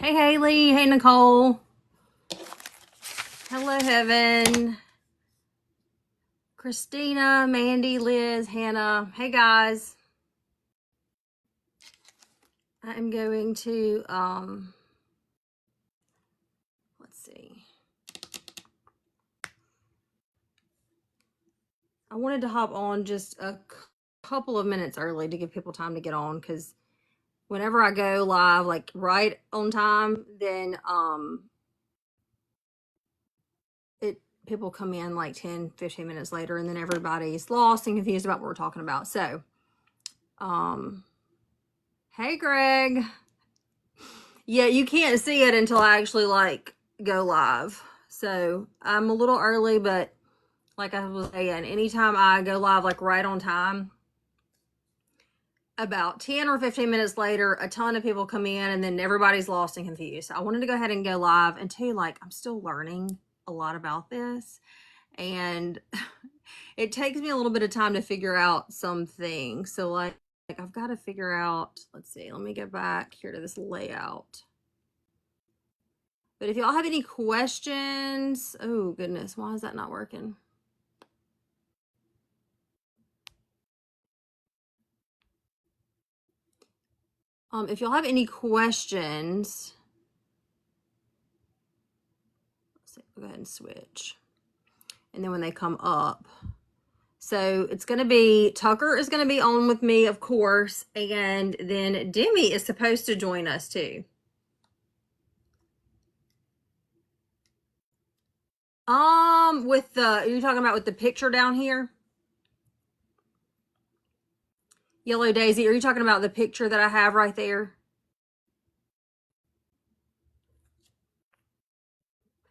Hey, Haley. Hey, Nicole. Hello, Heaven. Christina, Mandy, Liz, Hannah. Hey, guys. I'm going to, let's see. I wanted to hop on just a couple of minutes early to give people time to get on, because whenever I go live, like right on time, then, people come in like 10, 15 minutes later, and then everybody's lost and confused about what we're talking about. So, hey, Greg. Yeah, you can't see it until I actually like go live. So I'm a little early, but like I was saying, anytime I go live like right on time, about 10 or 15 minutes later, a ton of people come in and then everybody's lost and confused. So I wanted to go ahead and go live and tell you, like, I'm still learning a lot about this. And it takes me a little bit of time to figure out some things. So like I've got to figure out, let's see, let me go back here to this layout. But if y'all have any questions, oh goodness, why is that not working? If y'all have any questions, let's see, go ahead and switch. And then when they come up, so it's going to be, Tucker is going to be on with me, of course, and then Demmie is supposed to join us too. With the, are you talking about with the picture down here? Yellow Daisy, are you talking about the picture that I have right there?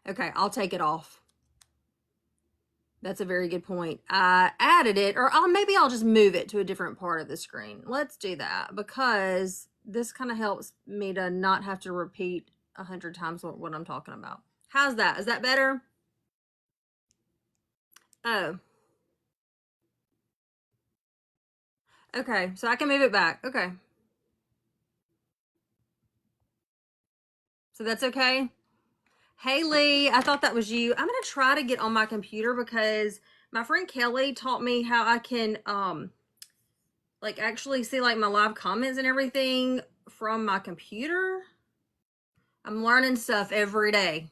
Okay, I'll take it off. That's a very good point. I added it, or maybe I'll just move it to a different part of the screen. Let's do that, because this kind of helps me to not have to repeat 100 times what I'm talking about. How's that? Is that better? Oh, okay. So I can move it back. Okay. So that's okay. Haley, I thought that was you. I'm going to try to get on my computer because my friend Kelly taught me how I can, like actually see like my live comments and everything from my computer. I'm learning stuff every day.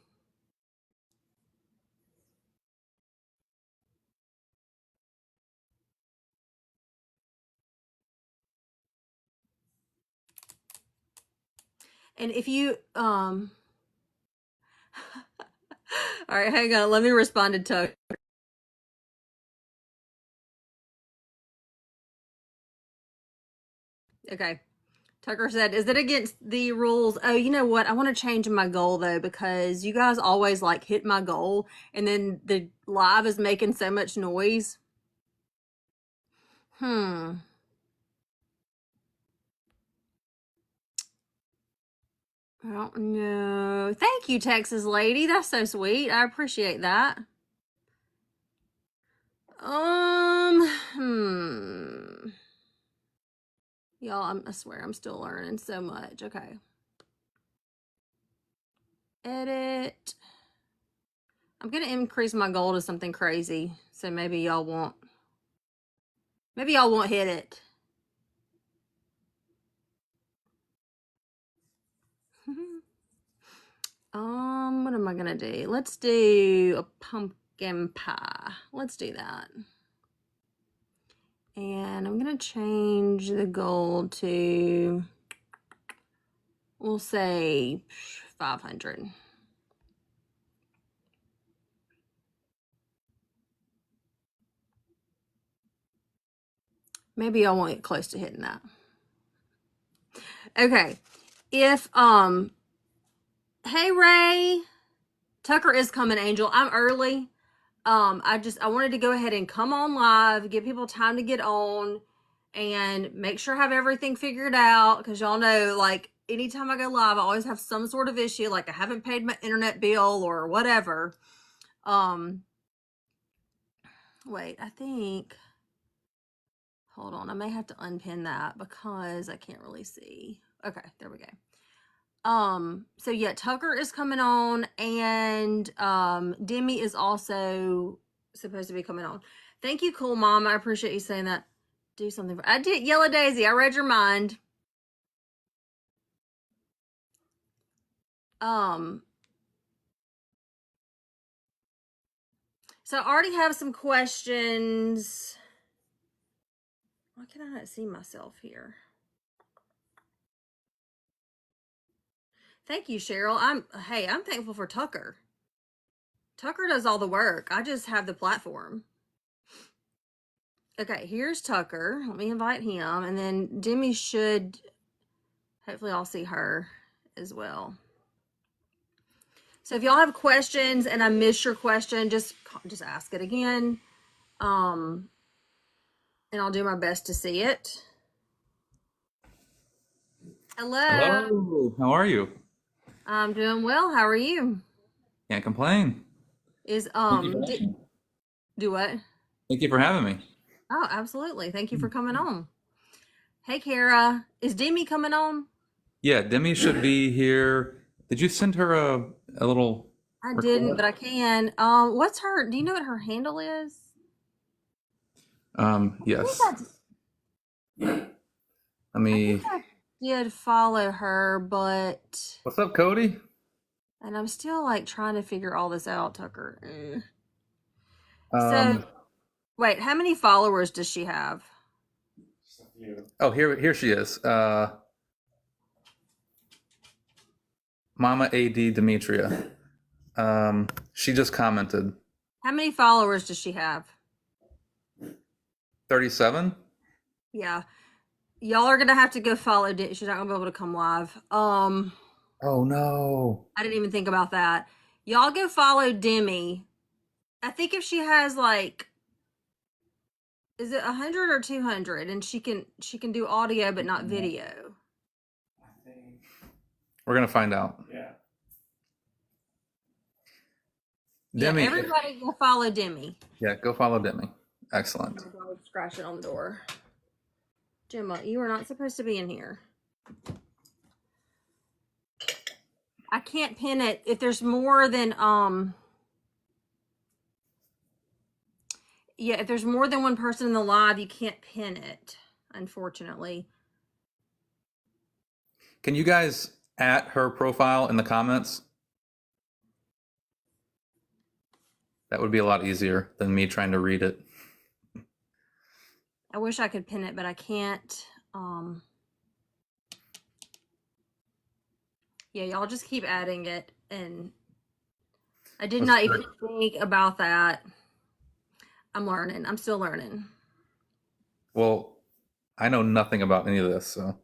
And if you all right, hang on, let me respond to Tucker. Okay. Tucker said, is it against the rules? Oh, you know what? I want to change my goal though, because you guys always like hit my goal and then the live is making so much noise. Hmm. I don't know. Thank you, Texas lady. That's so sweet. I appreciate that. Hmm. Y'all, I swear I'm still learning so much. Okay. Edit. I'm gonna increase my goal to something crazy, so maybe y'all won't hit it. What am I gonna do? Let's do a pumpkin pie. Let's do that. And I'm gonna change the goal to, we'll say 500. Maybe I won't get close to hitting that. Okay. If hey Ray, Tucker is coming, Angel. I'm early. I wanted to go ahead and come on live, give people time to get on, and make sure I have everything figured out, because y'all know, like, anytime I go live, I always have some sort of issue, like I haven't paid my internet bill or whatever. Wait, I think, hold on, I may have to unpin that because I can't really see. Okay, there we go. So yeah, Tucker is coming on, and Demmie is also supposed to be coming on. Thank you, cool mom. I appreciate you saying that. Do something I did. Yellow Daisy, I read your mind. So I already have some questions. Why can I not see myself here? Thank you, Cheryl. I'm thankful for Tucker. Tucker does all the work. I just have the platform. Okay, here's Tucker. Let me invite him, and then Demmie should. Hopefully, I'll see her as well. So if y'all have questions and I missed your question, just ask it again. And I'll do my best to see it. Hello. Hello, how are you? I'm doing well. How are you? Can't complain. Is Thank you for having me. do what? Thank you for having me. Oh, absolutely. Thank you for coming on. Hey, Kara. Is Demmie coming on? Yeah, Demmie should be here. Did you send her a little I didn't, request? but I can. What's her? Do you know what her handle is? I think Yes. Let I think me. I did follow her, but What's up, Cody? and I'm still like trying to figure all this out, Tucker. So Um, wait, how many followers does she have? oh, here she is. Mama AD Demetria. She just commented. How many followers does she have? 37? Yeah. Y'all are gonna have to go follow. She's not gonna be able to come live. Oh no. I didn't even think about that. Y'all go follow Demmie. I think if she has like, is it 100 or 200, and she can do audio but not video. We're gonna find out. Yeah, Demmie. everybody go follow Demmie. Yeah, go follow Demmie. Excellent. Scratch it on the door. Gemma, you are not supposed to be in here. I can't pin it if there's more than yeah, if there's more than one person in the live, you can't pin it, unfortunately. Can you guys at her profile in the comments? That would be a lot easier than me trying to read it. I wish I could pin it, but I can't. Yeah, y'all just keep adding it, and I did not even think about that. I'm learning. I'm still learning. Well, I know nothing about any of this, so.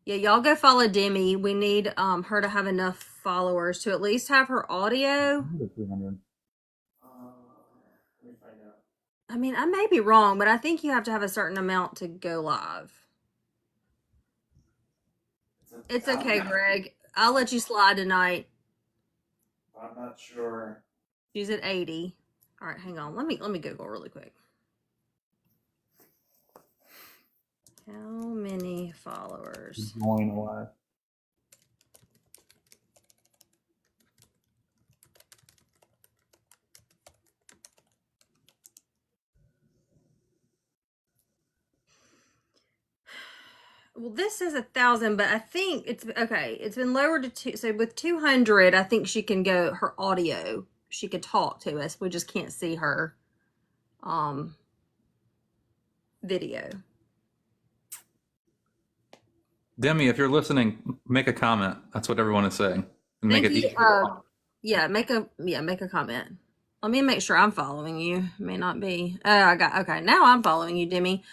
Yeah, y'all go follow Demmie. We need her to have enough followers to at least have her audio. 300. I mean, I may be wrong, but I think you have to have a certain amount to go live. It's okay, Greg. I'll let you slide tonight. I'm not sure. She's at 80. All right, hang on. Let me Google really quick. How many followers? Join alive. Well, this says 1,000, but I think it's okay. It's been lowered to 2. So with 200, I think she can go her audio. She could talk to us. We just can't see her video. Demmie, if you're listening, make a comment. That's what everyone is saying. And make Thank it you. easier. Yeah, make a comment. Let me make sure I'm following you. It may not be. Oh, I got okay. Now I'm following you, Demmie.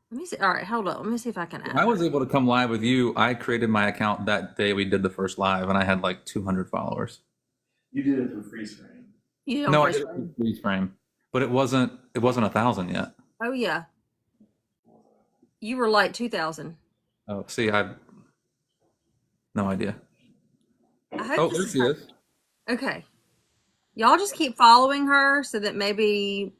Let me see. All right, hold on. Let me see if I can add I was her. able to come live with you. I created my account that day we did the first live, and I had like 200 followers. You did it through freeze frame. You don't No, I freeze did it frame. through freeze frame, but it wasn't 1,000 yet. Oh yeah, you were like 2,000. Oh, see, I no idea. I hope Oh, this there is she is. okay. Y'all just keep following her so that maybe,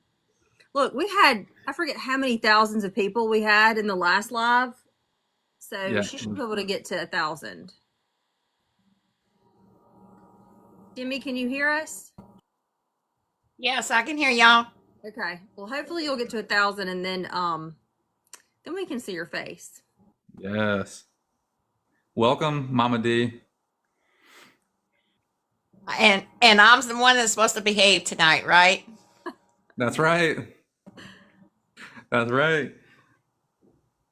look, we had, I forget how many thousands of people we had in the last live. So Yeah. she should be able to get to 1,000. Demmie, can you hear us? Yes, I can hear y'all. Okay. Well, hopefully you'll get to 1,000 and then we can see your face. Yes. Welcome, Mama D. And I'm the one that's supposed to behave tonight, right? That's right. That's right.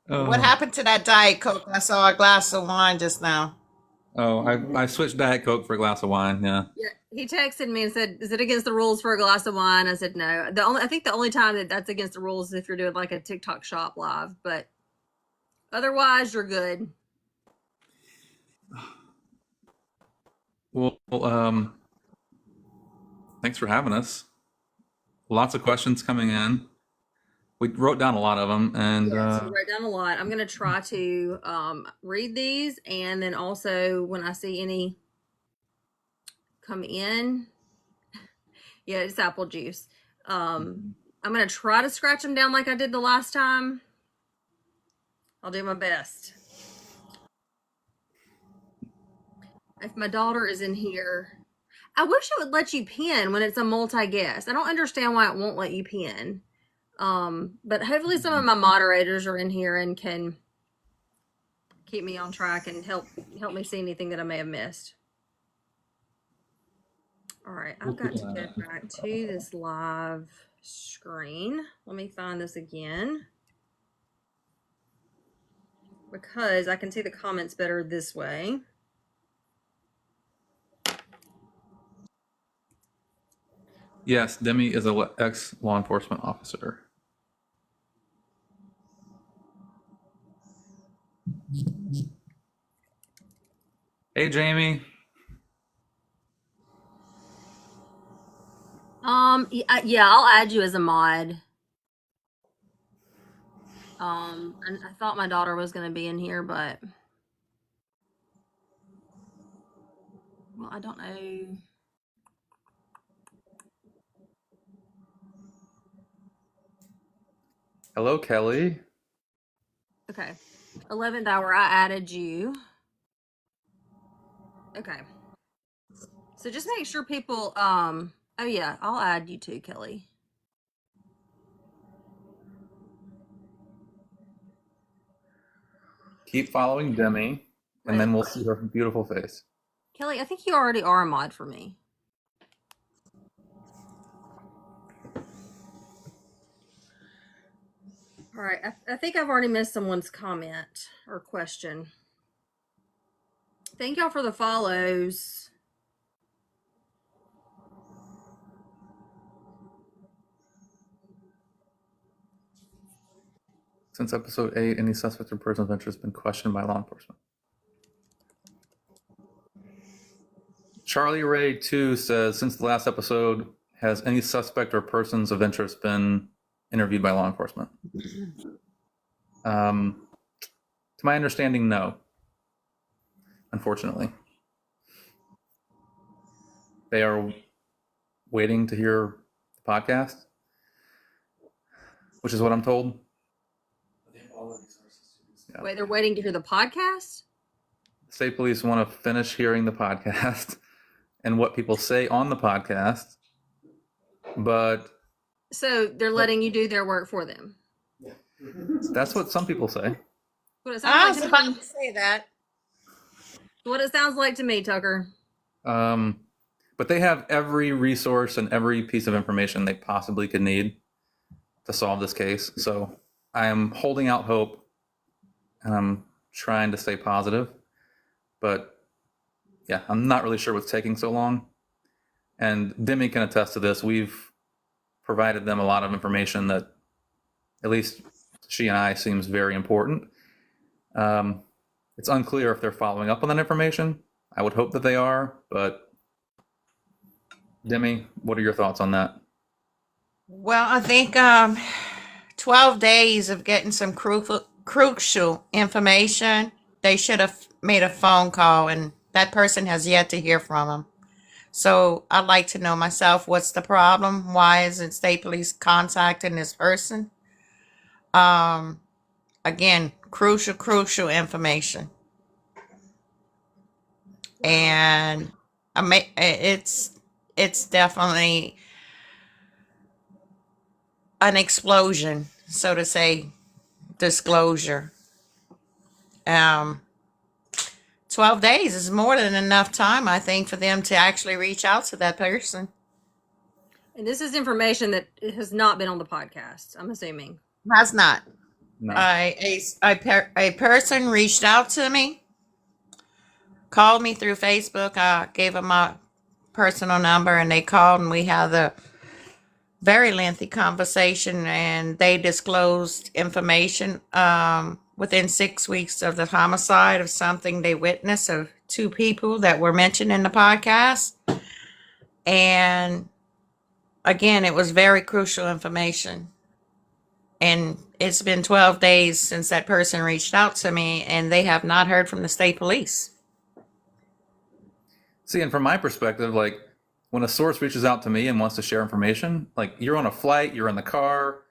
What Oh, happened to that Diet Coke? I saw a glass of wine just now. I switched Diet Coke for a glass of wine. Yeah. Yeah, he texted me and said, "Is it against the rules for a glass of wine?" I said, "No." I think the only time that that's against the rules is if you're doing like a TikTok shop live, but otherwise you're good. Well, thanks for having us. Lots of questions coming in. We wrote down a lot of them, and Yes, you wrote down a lot. I'm gonna try to read these, and then also when I see any come in, yeah, it's apple juice. I'm gonna try to scratch them down like I did the last time. I'll do my best. If my daughter is in here, I wish it would let you pin when it's a multi-guest. I don't understand why it won't let you pin. But hopefully some of my moderators are in here and can keep me on track and help me see anything that I may have missed. All right, I've got to go back to this live screen. Let me find this again because I can see the comments better this way. yes, Demmie is an ex-law enforcement officer. Hey, Jamie. Yeah, I'll add you as a mod. And I thought my daughter was going to be in here, but well, I don't know. Hello, Kelly. Okay. 11th hour, I added you. Okay. So just make sure people, oh yeah, I'll add you too, Kelly. Keep following Demmie, and then we'll see her beautiful face. Kelly, I think you already are a mod for me. All right, I think I've already missed someone's comment or question. Thank y'all for the follows. Since episode 8, any suspect or person of interest has been questioned by law enforcement. Charlie Ray 2 says, since the last episode, has any suspect or persons of interest been interviewed by law enforcement? To my understanding, no. Unfortunately. They are waiting to hear the podcast, which is what I'm told. They have all of these sources. Yeah. Wait, they're waiting to hear the podcast? State police want to finish hearing the podcast and what people say on the podcast, but So they're letting you do their work for them. Yeah. that's what some people say. What it I sounds was like about to me. to say that. What it sounds like to me, Tucker. But they have every resource and every piece of information they possibly could need to solve this case. So I am holding out hope, and I'm trying to stay positive. But yeah, I'm not really sure what's taking so long. And Demmie can attest to this. We've provided them a lot of information that, at least she and I, seems very important. It's unclear if they're following up on that information. I would hope that they are, but Demmie, what are your thoughts on that? Well, I think 12 days of getting some crucial information. They should have made a phone call, and that person has yet to hear from them. So I'd like to know myself, what's the problem? Why isn't state police contacting this person? Um, Again, crucial information. And it's definitely an explosion, so to say, disclosure. Um, 12 days is more than enough time, I think, for them to actually reach out to that person. And this is information that has not been on the podcast, I'm assuming. Has not. No. A person reached out to me, called me through Facebook. I gave them my personal number, and they called, and we had a very lengthy conversation, and they disclosed information within 6 weeks of the homicide of something they witnessed of two people that were mentioned in the podcast. And again, it was very crucial information. And it's been 12 days since that person reached out to me, and they have not heard from the state police. See, and from my perspective, like when a source reaches out to me and wants to share information, like you're on a flight, you're in the car,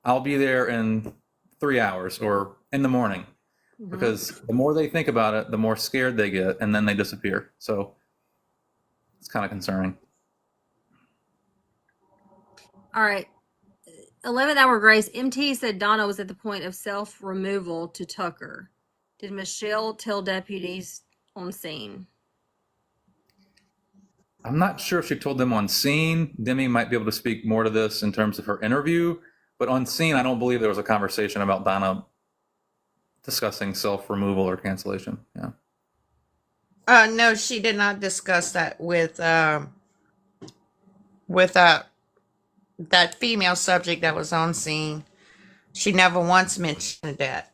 I'll be there in 3 hours or in the morning. Mhm. Because the more they think about it, the more scared they get, and then they disappear. So it's kind of concerning. All right. 11th hour Grace. MT said Donna was at the point of self-removal to Tucker. Did Michelle tell deputies on scene? I'm not sure if she told them on scene. Demmie might be able to speak more to this in terms of her interview, but on scene, I don't believe there was a conversation about Donna discussing self-removal or cancellation. Yeah. No, she did not discuss that with that female subject that was on scene. She never once mentioned that.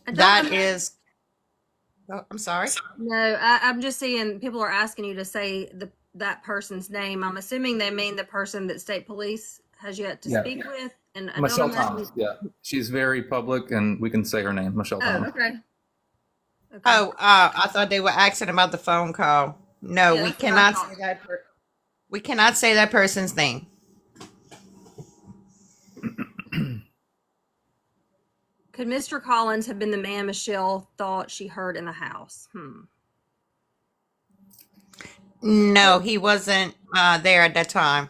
That is. Oh, I'm sorry. No, I'm just seeing people are asking you to say that person's name. I'm assuming they mean the person that state police has yet to Yeah. speak with. And I Michelle don't imagine- Thomas. Yeah. She's very public, and we can say her name, Michelle Oh, Thomas. okay. Okay. Oh, I thought they were asking about the phone call. No, Yeah, we that's what I cannot thought. say that. We cannot say that person's name. Could Mr. Collins have been the man Michelle thought she heard in the house? No, he wasn't there at that time.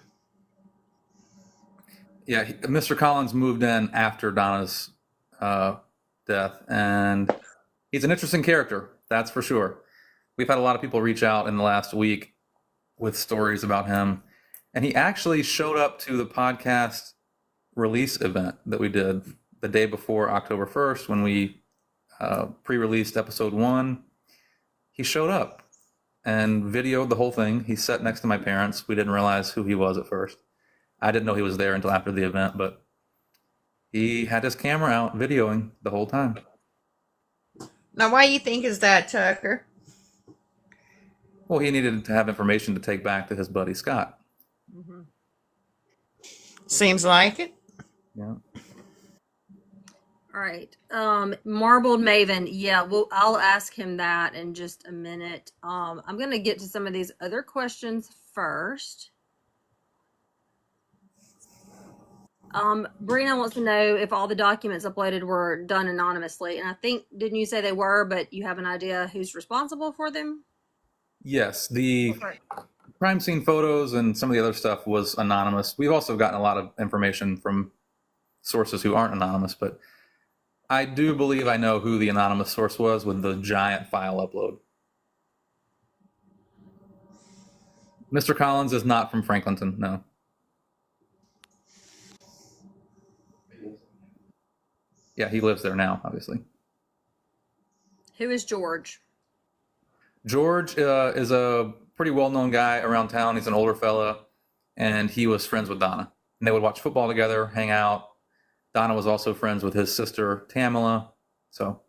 Yeah, Mr. Collins moved in after Donna's death, and he's an interesting character, that's for sure. We've had a lot of people reach out in the last week with stories about him, and he actually showed up to the podcast release event that we did the day before October 1st when we pre-released episode 1. He showed up and videoed the whole thing. He sat next to my parents. We didn't realize who he was at first. I didn't know he was there until after the event, but he had his camera out videoing the whole time. Now, why do you think is that, Tucker? Well, he needed to have information to take back to his buddy Scott. Mm-hmm. Seems like it. Yeah. All right. Marbled Maven. Yeah, well, I'll ask him that in just a minute. I'm going to get to some of these other questions first. Brina wants to know if all the documents uploaded were done anonymously. And I think, didn't you say they were, but you have an idea who's responsible for them? Yes, the Okay. crime scene photos and some of the other stuff was anonymous. We've also gotten a lot of information from sources who aren't anonymous, but I do believe I know who the anonymous source was with the giant file upload. Mr. Collins is not from Franklinton, no. Yeah, he lives there now, obviously. Who is George? George is a pretty well-known guy around town. He's an older fella, and he was friends with Donna. And they would watch football together, hang out. Donna was also friends with his sister, Tamala. So,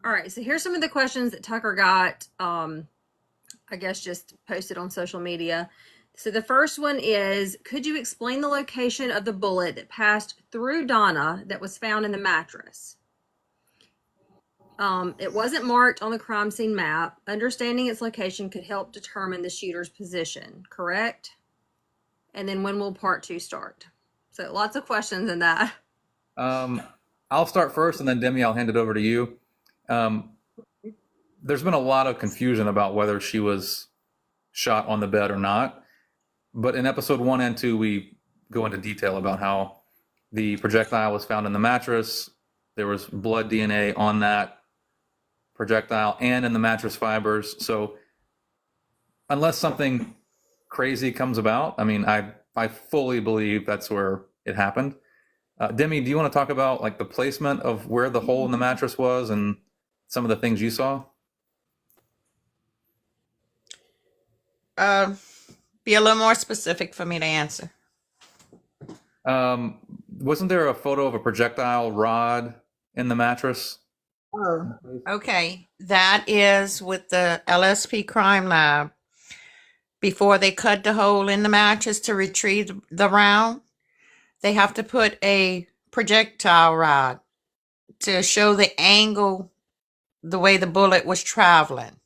All right, so here's some of the questions that Tucker got, I guess just posted on social media. So the first one is, could you explain the location of the bullet that passed through Donna that was found in the mattress? It wasn't marked on the crime scene map. Understanding its location could help determine the shooter's position, correct? And then when will part 2 start? So lots of questions in that. I'll start first, and then Demmie, I'll hand it over to you. There's been a lot of confusion about whether she was shot on the bed or not. But in episode 1 and 2, we go into detail about how the projectile was found in the mattress. There was blood DNA on that projectile and in the mattress fibers. So unless something crazy comes about, I mean, I fully believe that's where it happened. Demmie, do you want to talk about like the placement of where the hole in the mattress was and some of the things you saw? Be a little more specific for me to answer. Wasn't there a photo of a projectile rod in the mattress? Oh, okay. That is with the LSP crime lab. Before they cut the hole in the mattress to retrieve the round, they have to put a projectile rod to show the angle, the way the bullet was traveling.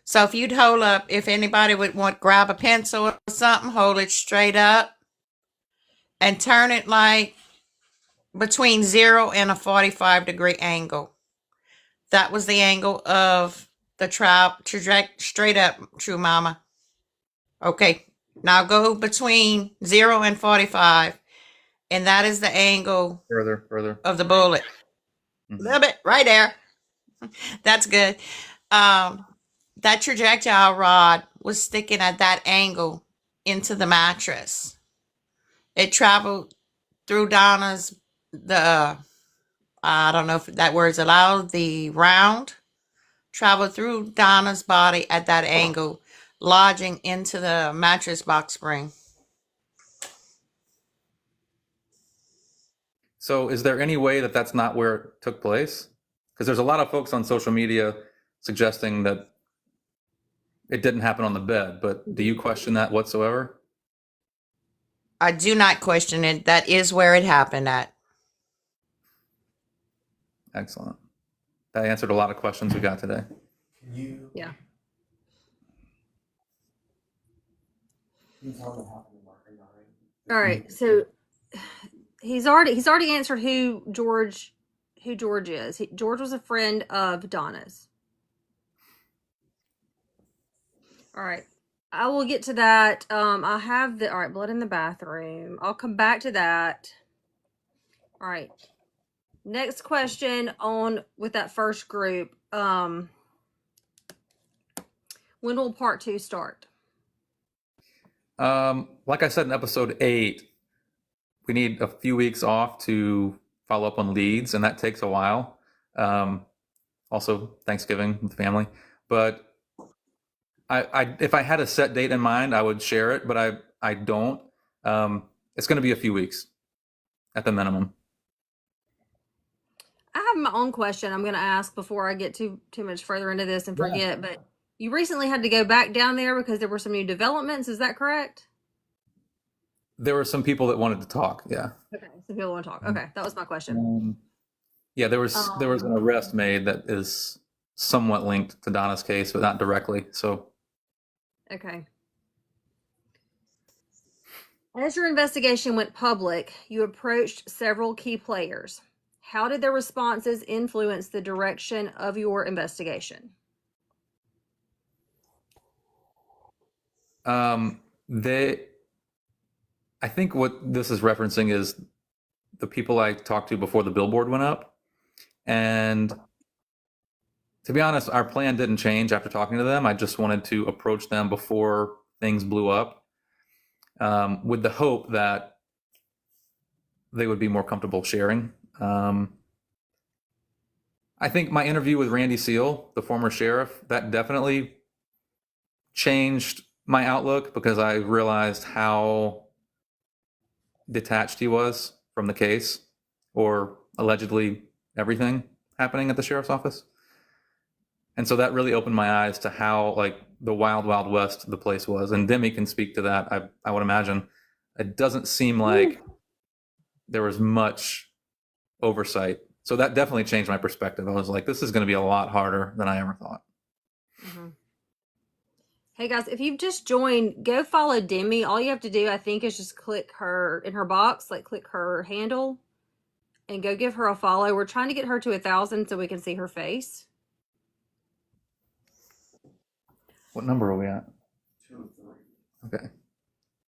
So if you'd hold up, if anybody would grab a pencil or something, hold it straight up and turn it like between 0 and a 45-degree angle. That was the angle of the straight up, true mama. Okay, now go between 0 and 45, and that is the angle Further. of the bullet. A little bit, right there. That's good. That projectile rod was sticking at that angle into the mattress. It traveled through Donna's, I don't know if that word's allowed, the round traveled through Donna's body at that angle, lodging into the mattress box spring. So is there any way that that's not where it took place? Because there's a lot of folks on social media suggesting that it didn't happen on the bed, but do you question that whatsoever? I do not question it. That is where it happened at. Excellent. That answered a lot of questions we got today. Can you? Yeah. Can you tell them what happened in Mark? All right. So he's already answered who George is. George was a friend of Donna's. All right. I will get to that. I have all right, blood in the bathroom. I'll come back to that. All right. Next question on with that first group. When will part 2 start? Like I said in episode 8, we need a few weeks off to follow up on leads, and that takes a while. Also, Thanksgiving with the family. But I if I had a set date in mind, I would share it, but I don't. It's going to be a few weeks at the minimum. I have my own question I'm going to ask before I get too much further into this and forget. But you recently had to go back down there because there were some new developments. Is that correct? There were some people that wanted to talk. Yeah. Okay, some people want to talk. Okay, that was my question. Yeah, there was an arrest made that is somewhat linked to Donna's case, but not directly. So. Okay. As your investigation went public, you approached several key players. How did their responses influence the direction of your investigation? I think what this is referencing is the people I talked to before the billboard went up. And to be honest, our plan didn't change after talking to them. I just wanted to approach them before things blew up, with the hope that they would be more comfortable sharing. I think my interview with Randy Seal, the former sheriff, that definitely changed my outlook because I realized how detached he was from the case, or allegedly everything happening at the sheriff's office. And so that really opened my eyes to how like the wild, wild west the place was. And Demmie can speak to that, I would imagine. It doesn't seem like there was much oversight So that definitely changed my perspective. I was like, this is going to be a lot harder than I ever thought. Mhm. Hey guys, if you've just joined, go follow Demmie. All you have to do, I think, is just click her in her box, like click her handle, and go give her a follow. We're trying to get her to 1,000 so we can see her face. What number are we at? 2 and 3. Okay.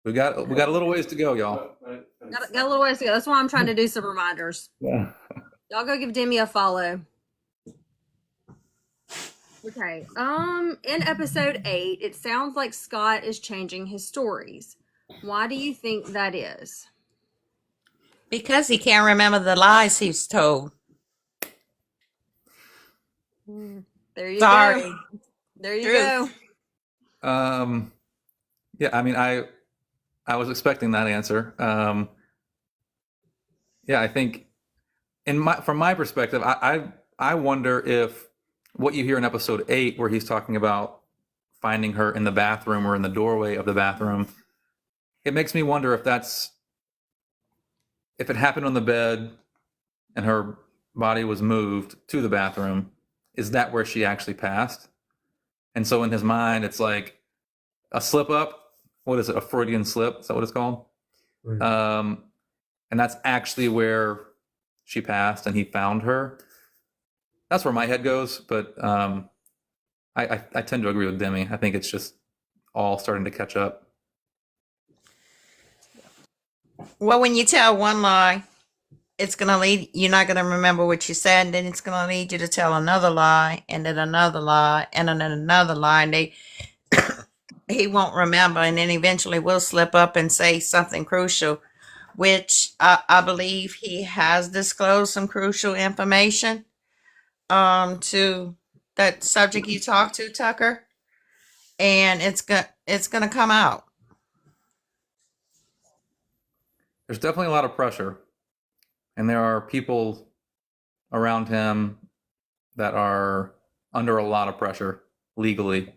We got a little ways to go, y'all. Got a little ways to go. That's why I'm trying to do some reminders. Yeah. Y'all go give Demmie a follow. Okay. In episode 8, it sounds like Scott is changing his stories. Why do you think that is? Because he can't remember the lies he's told. There you Sorry. go. There you Truth. go. Yeah, I mean, I was expecting that answer. Yeah, I think from my perspective, I wonder if what you hear in episode 8, where he's talking about finding her in the bathroom or in the doorway of the bathroom, it makes me wonder if it happened on the bed and her body was moved to the bathroom, is that where she actually passed? And so in his mind, it's like a slip up. What is it? A Freudian slip? Is that what it's called? Right. And that's actually where she passed and he found her. That's where my head goes. But I tend to agree with Demmie. I think it's just all starting to catch up. Well, when you tell one lie, it's going to lead, you're not going to remember what you said, and then it's going to lead you to tell another lie, and then another lie, and then another lie, and he won't remember, and then eventually will slip up and say something crucial, which I believe he has disclosed some crucial information to that subject you talked to, Tucker, and it's gonna come out. There's definitely a lot of pressure, and there are people around him that are under a lot of pressure legally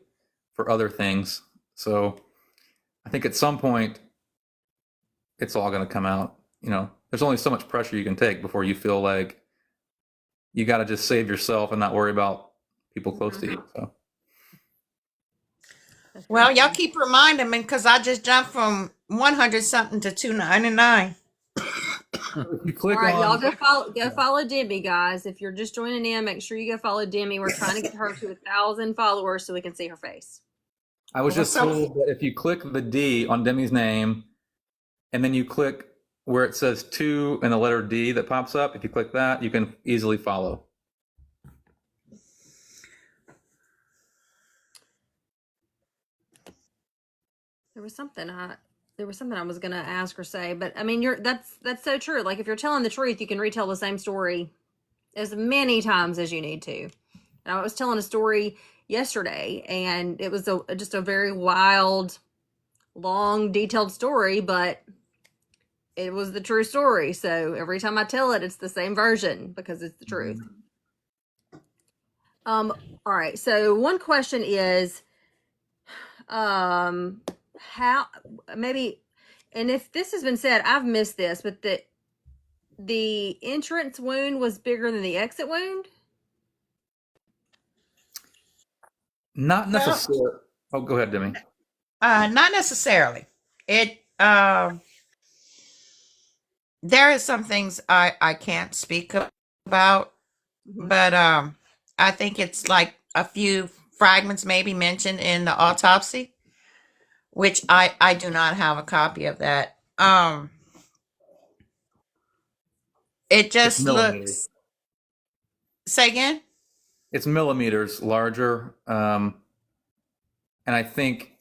for other things. So I think at some point it's all going to come out. You know, there's only so much pressure you can take before you feel like you got to just save yourself and not worry about people close to you. So Well, y'all keep reminding me because I just jumped from 100 something to 299. if you All click right, y'all on, go follow Demmie, guys. If you're just joining in, make sure you go follow Demmie. We're trying to get her to 1,000 followers so we can see her face. I was just So- told that if you click the D on Demmie's name and then you click where it says 2 and the letter D that pops up, if you click that, you can easily follow. There was something I was gonna ask or say, but I mean, that's so true. Like if you're telling the truth, you can retell the same story as many times as you need to. And I was telling a story yesterday, and it was just a very wild, long, detailed story, but it was the true story. So every time I tell it, it's the same version because it's the truth. All right. So one question is, how maybe, and if this has been said, I've missed this, but the entrance wound was bigger than the exit wound. Not necessarily. Oh, go ahead, Demmie. Not necessarily. It there is some things I can't speak about, but I think it's like a few fragments maybe mentioned in the autopsy, which I do not have a copy of that. It just millimeters. looks. Say again. It's millimeters larger. And I think,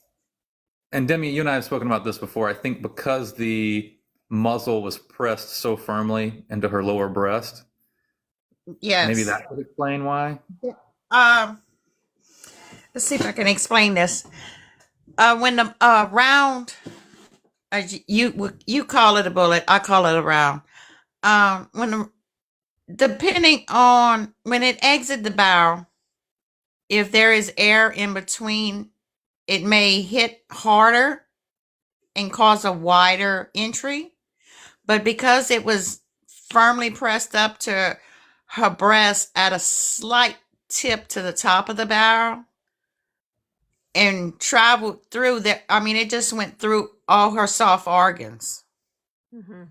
and Demmie, you and I have spoken about this before. I think because the muzzle was pressed so firmly into her lower breast, Yes. maybe that would explain why. Let's see if I can explain this. When the round, you call it a bullet, I call it a round. Depending on when it exits the barrel, if there is air in between, it may hit harder and cause a wider entry. But because it was firmly pressed up to her breast at a slight tip to the top of the barrel and traveled through there. I mean, it just went through all her soft organs. Mm-hmm.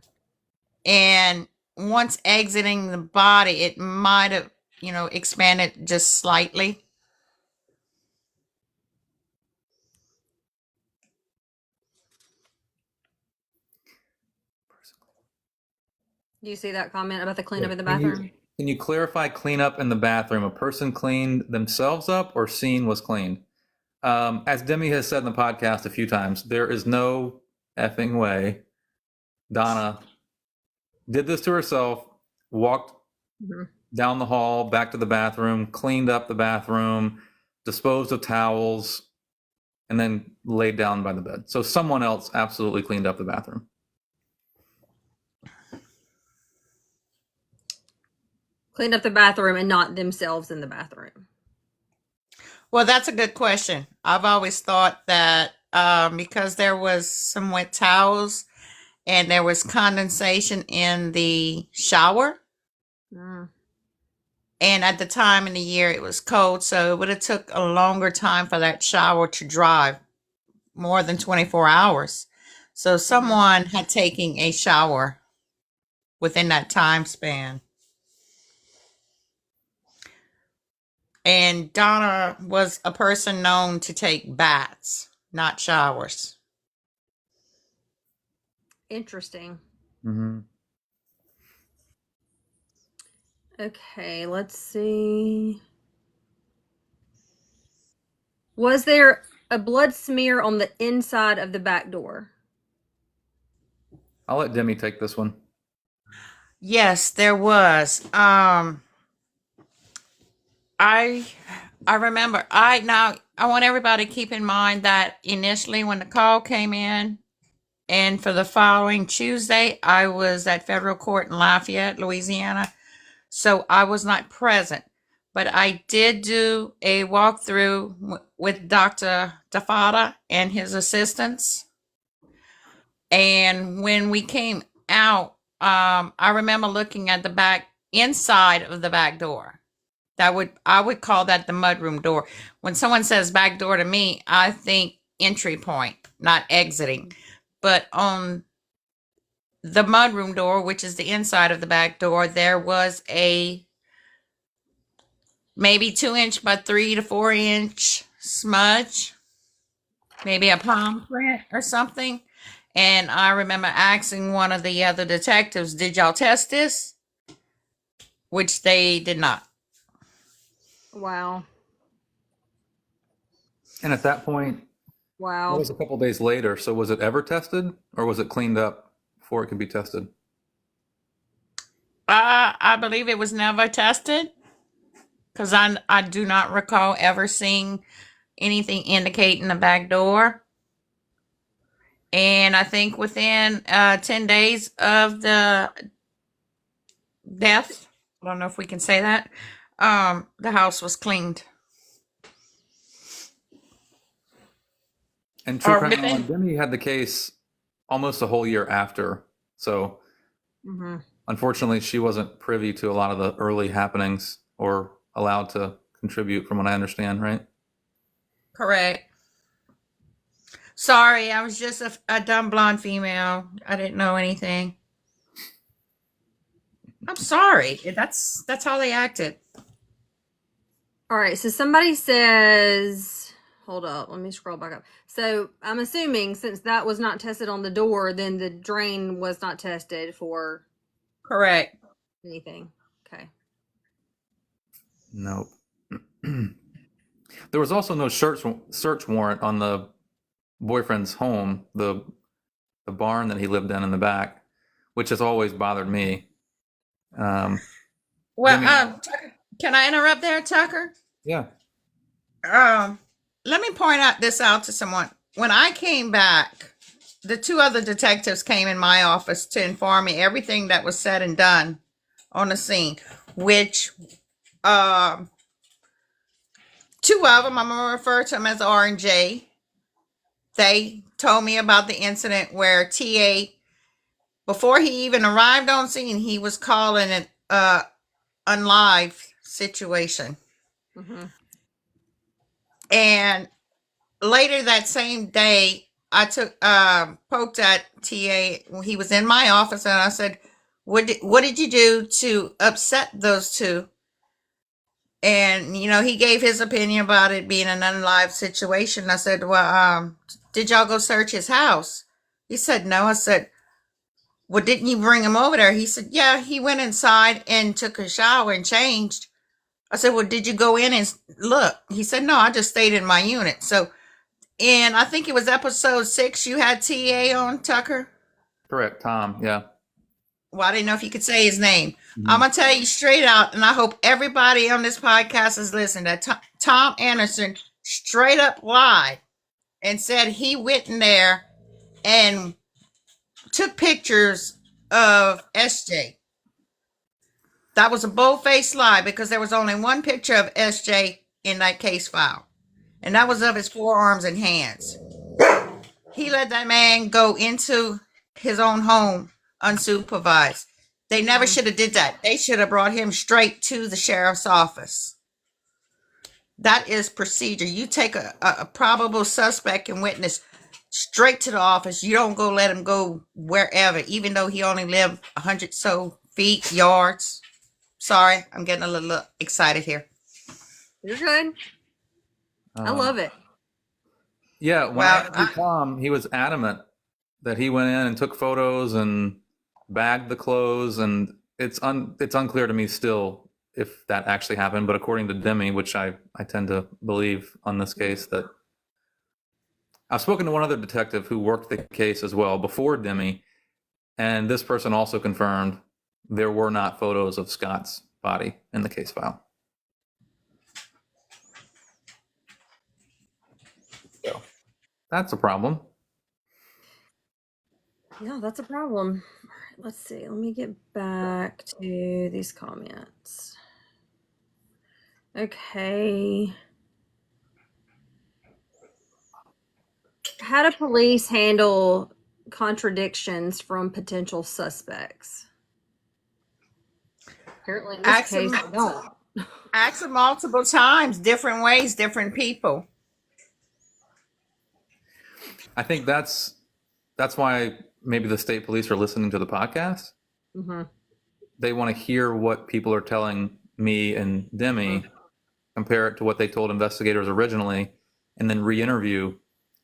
And once exiting the body, it might have, expanded just slightly. Do you see that comment about the cleanup in the Can you, bathroom? can you clarify cleanup in the bathroom? A person cleaned themselves up or scene was cleaned? As Demmie has said in the podcast a few times, there is no effing way Donna did this to herself, walked Mm-hmm. down the hall, back to the bathroom, cleaned up the bathroom, disposed of towels, and then laid down by the bed. So someone else absolutely cleaned up the bathroom. Cleaned up the bathroom and not themselves in the bathroom. Well, that's a good question. I've always thought that because there was some wet towels and there was condensation in the shower, Mm. and at the time in the year it was cold, so it would have took a longer time for that shower to dry, more than 24 hours. So someone had taken a shower within that time span. And Donna was a person known to take baths, not showers. Interesting. Mm-hmm. Okay, let's see. Was there a blood smear on the inside of the back door? I'll let Demmie take this one. Yes, there was. I remember. I want everybody to keep in mind that initially when the call came in, and for the following Tuesday, I was at federal court in Lafayette, Louisiana, so I was not present. But I did do a walkthrough with Dr. Tafada and his assistants. And when we came out, I remember looking at the back inside of the back door. I would call that the mudroom door. When someone says back door to me, I think entry point, not exiting. But on the mudroom door, which is the inside of the back door, there was a maybe 2-inch by 3 to 4-inch smudge, maybe a palm print or something. And I remember asking one of the other detectives, "Did y'all test this?" Which they did not. Wow. And at that point, that Wow. was a couple days later. So was it ever tested or was it cleaned up before it could be tested? I believe it was never tested because I do not recall ever seeing anything indicating the back door. And I think within 10 days of the death, I don't know if we can say that, the house was cleaned. And true Or crime, within- Demmie had the case almost a whole year after. So Mm-hmm. unfortunately, she wasn't privy to a lot of the early happenings or allowed to contribute, from what I understand, right? Correct. Sorry, I was just a dumb blonde female. I didn't know anything. I'm sorry. That's how they acted. All right, so somebody says, hold up, let me scroll back up. So I'm assuming since that was not tested on the door, then the drain was not tested for Correct. anything. Okay. Nope. There was also no search warrant on the boyfriend's home, the barn that he lived in the back, which has always bothered me. Well, Demmie- can I interrupt there, Tucker? Yeah. Let me point this out to someone. When I came back, the 2 other detectives came in my office to inform me everything that was said and done on the scene, which 2 of them, I'm going to refer to them as R and J. They told me about the incident where TA, before he even arrived on scene, he was calling it unlive situation. Mm-hmm. And later that same day, I poked at TA when he was in my office, and I said, what did you do to upset those two? And, he gave his opinion about it being an unlive situation. I said, well, did y'all go search his house? He said, no. I said, well, didn't you bring him over there? He said, yeah, he went inside and took a shower and changed. I said, well, did you go in and look? He said, no, I just stayed in my unit. So, and I think it was episode 6, you had TA on, Tucker. Correct, Tom. Yeah. Well, I didn't know if you could say his name. Mhm. I'm going to tell you straight out, and I hope everybody on this podcast is listening, that Tom Anderson straight up lied and said he went in there and took pictures of SJ. That was a bold-faced lie, because there was only one picture of SJ in that case file, and that was of his forearms and hands. He let that man go into his own home unsupervised. They never should have did that. They should have brought him straight to the sheriff's office. That is procedure. You take a probable suspect and witness straight to the office. You don't go let him go wherever, even though he only lived 100 so feet, yards. Sorry, I'm getting a little excited here. You're good. I love it. Yeah, when I interviewed Tom, he was adamant that he went in and took photos and bagged the clothes, and it's unclear to me still if that actually happened. But according to Demmie, which I tend to believe on this case, that I've spoken to one other detective who worked the case as well before Demmie, and this person also confirmed there were not photos of Scott's body in the case file. So that's a problem. Yeah, that's a problem. All right, let's see. Let me get back to these comments. Okay. How do police handle contradictions from potential suspects? Apparently in this case, they don't. Ask them multiple times, different ways, different people. I think that's why maybe the state police are listening to the podcast. Mm-hmm. They want to hear what people are telling me and Demmie, compare it to what they told investigators originally, and then re-interview.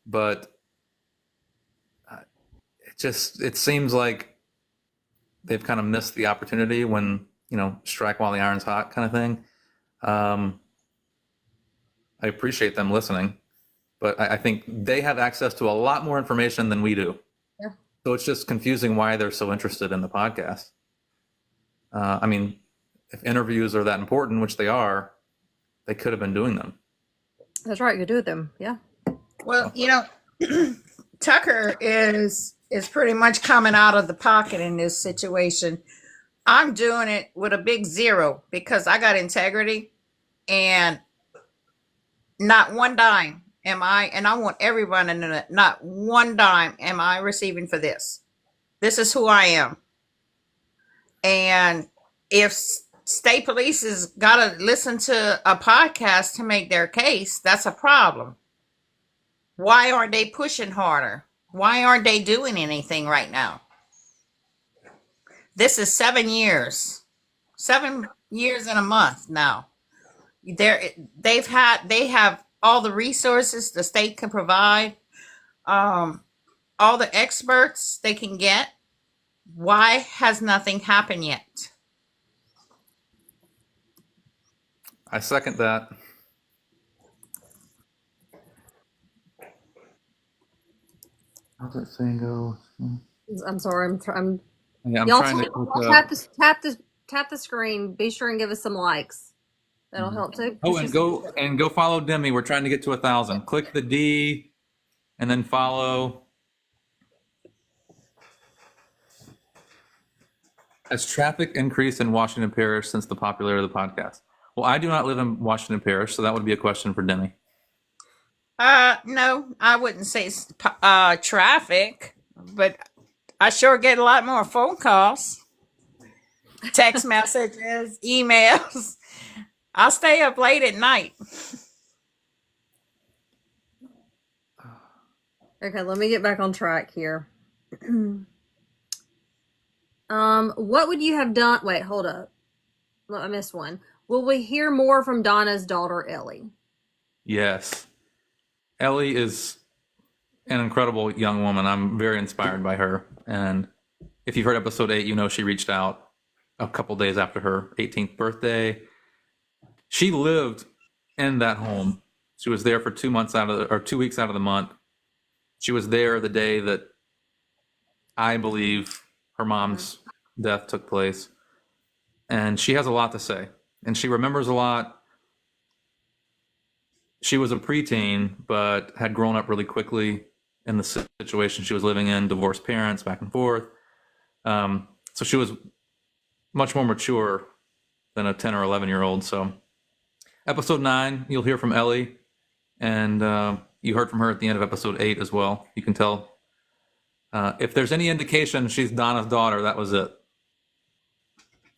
But it seems like they've kind of missed the opportunity when, strike while the iron's hot kind of thing. I appreciate them listening, but I think they have access to a lot more information than we do. Yeah. So it's just confusing why they're so interested in the podcast. I mean, if interviews are that important, which they are, they could have been doing them. That's right. You do with them. Yeah. Well, Tucker is pretty much coming out of the pocket in this situation. I'm doing it with a big 0 because I got integrity, and not one dime am I, and I want everyone to know that not one dime am I receiving for this. This is who I am. And if state police has got to listen to a podcast to make their case, that's a problem. Why aren't they pushing harder? Why aren't they doing anything right now? This is 7 years. 7 years and a month now. They have all the resources the state can provide, all the experts they can get. Why has nothing happened yet? I second that. How's that saying go? I'm sorry. I'm Yeah, I'm y'all trying tap the screen. Be sure and give us some likes. That'll help too. Oh, and go follow Demmie. We're trying to get to 1,000. Click the D, and then follow. Has traffic increased in Washington Parish since the popularity of the podcast? Well, I do not live in Washington Parish, so that would be a question for Demmie. No, I wouldn't say it's traffic, but I sure get a lot more phone calls. text messages, emails. I'll stay up late at night. Okay, let me get back on track here. What would you have done? Wait, hold up. I missed one. Will we hear more from Donna's daughter, Ellie? Yes. Ellie is an incredible young woman. I'm very inspired by her. And if you've heard episode 8, you know she reached out a couple days after her 18th birthday. She lived in that home. She was there for 2 months out of the, or 2 weeks out of the month. She was there the day that I believe her mom's death took place. And she has a lot to say. And she remembers a lot. She was a preteen, but had grown up really quickly in the situation she was living in, divorced parents, back and forth. So she was much more mature than a 10 or 11-year-old. So episode 9, you'll hear from Ellie. And you heard from her at the end of episode 8 as well. You can tell. If there's any indication she's Donna's daughter, that was it.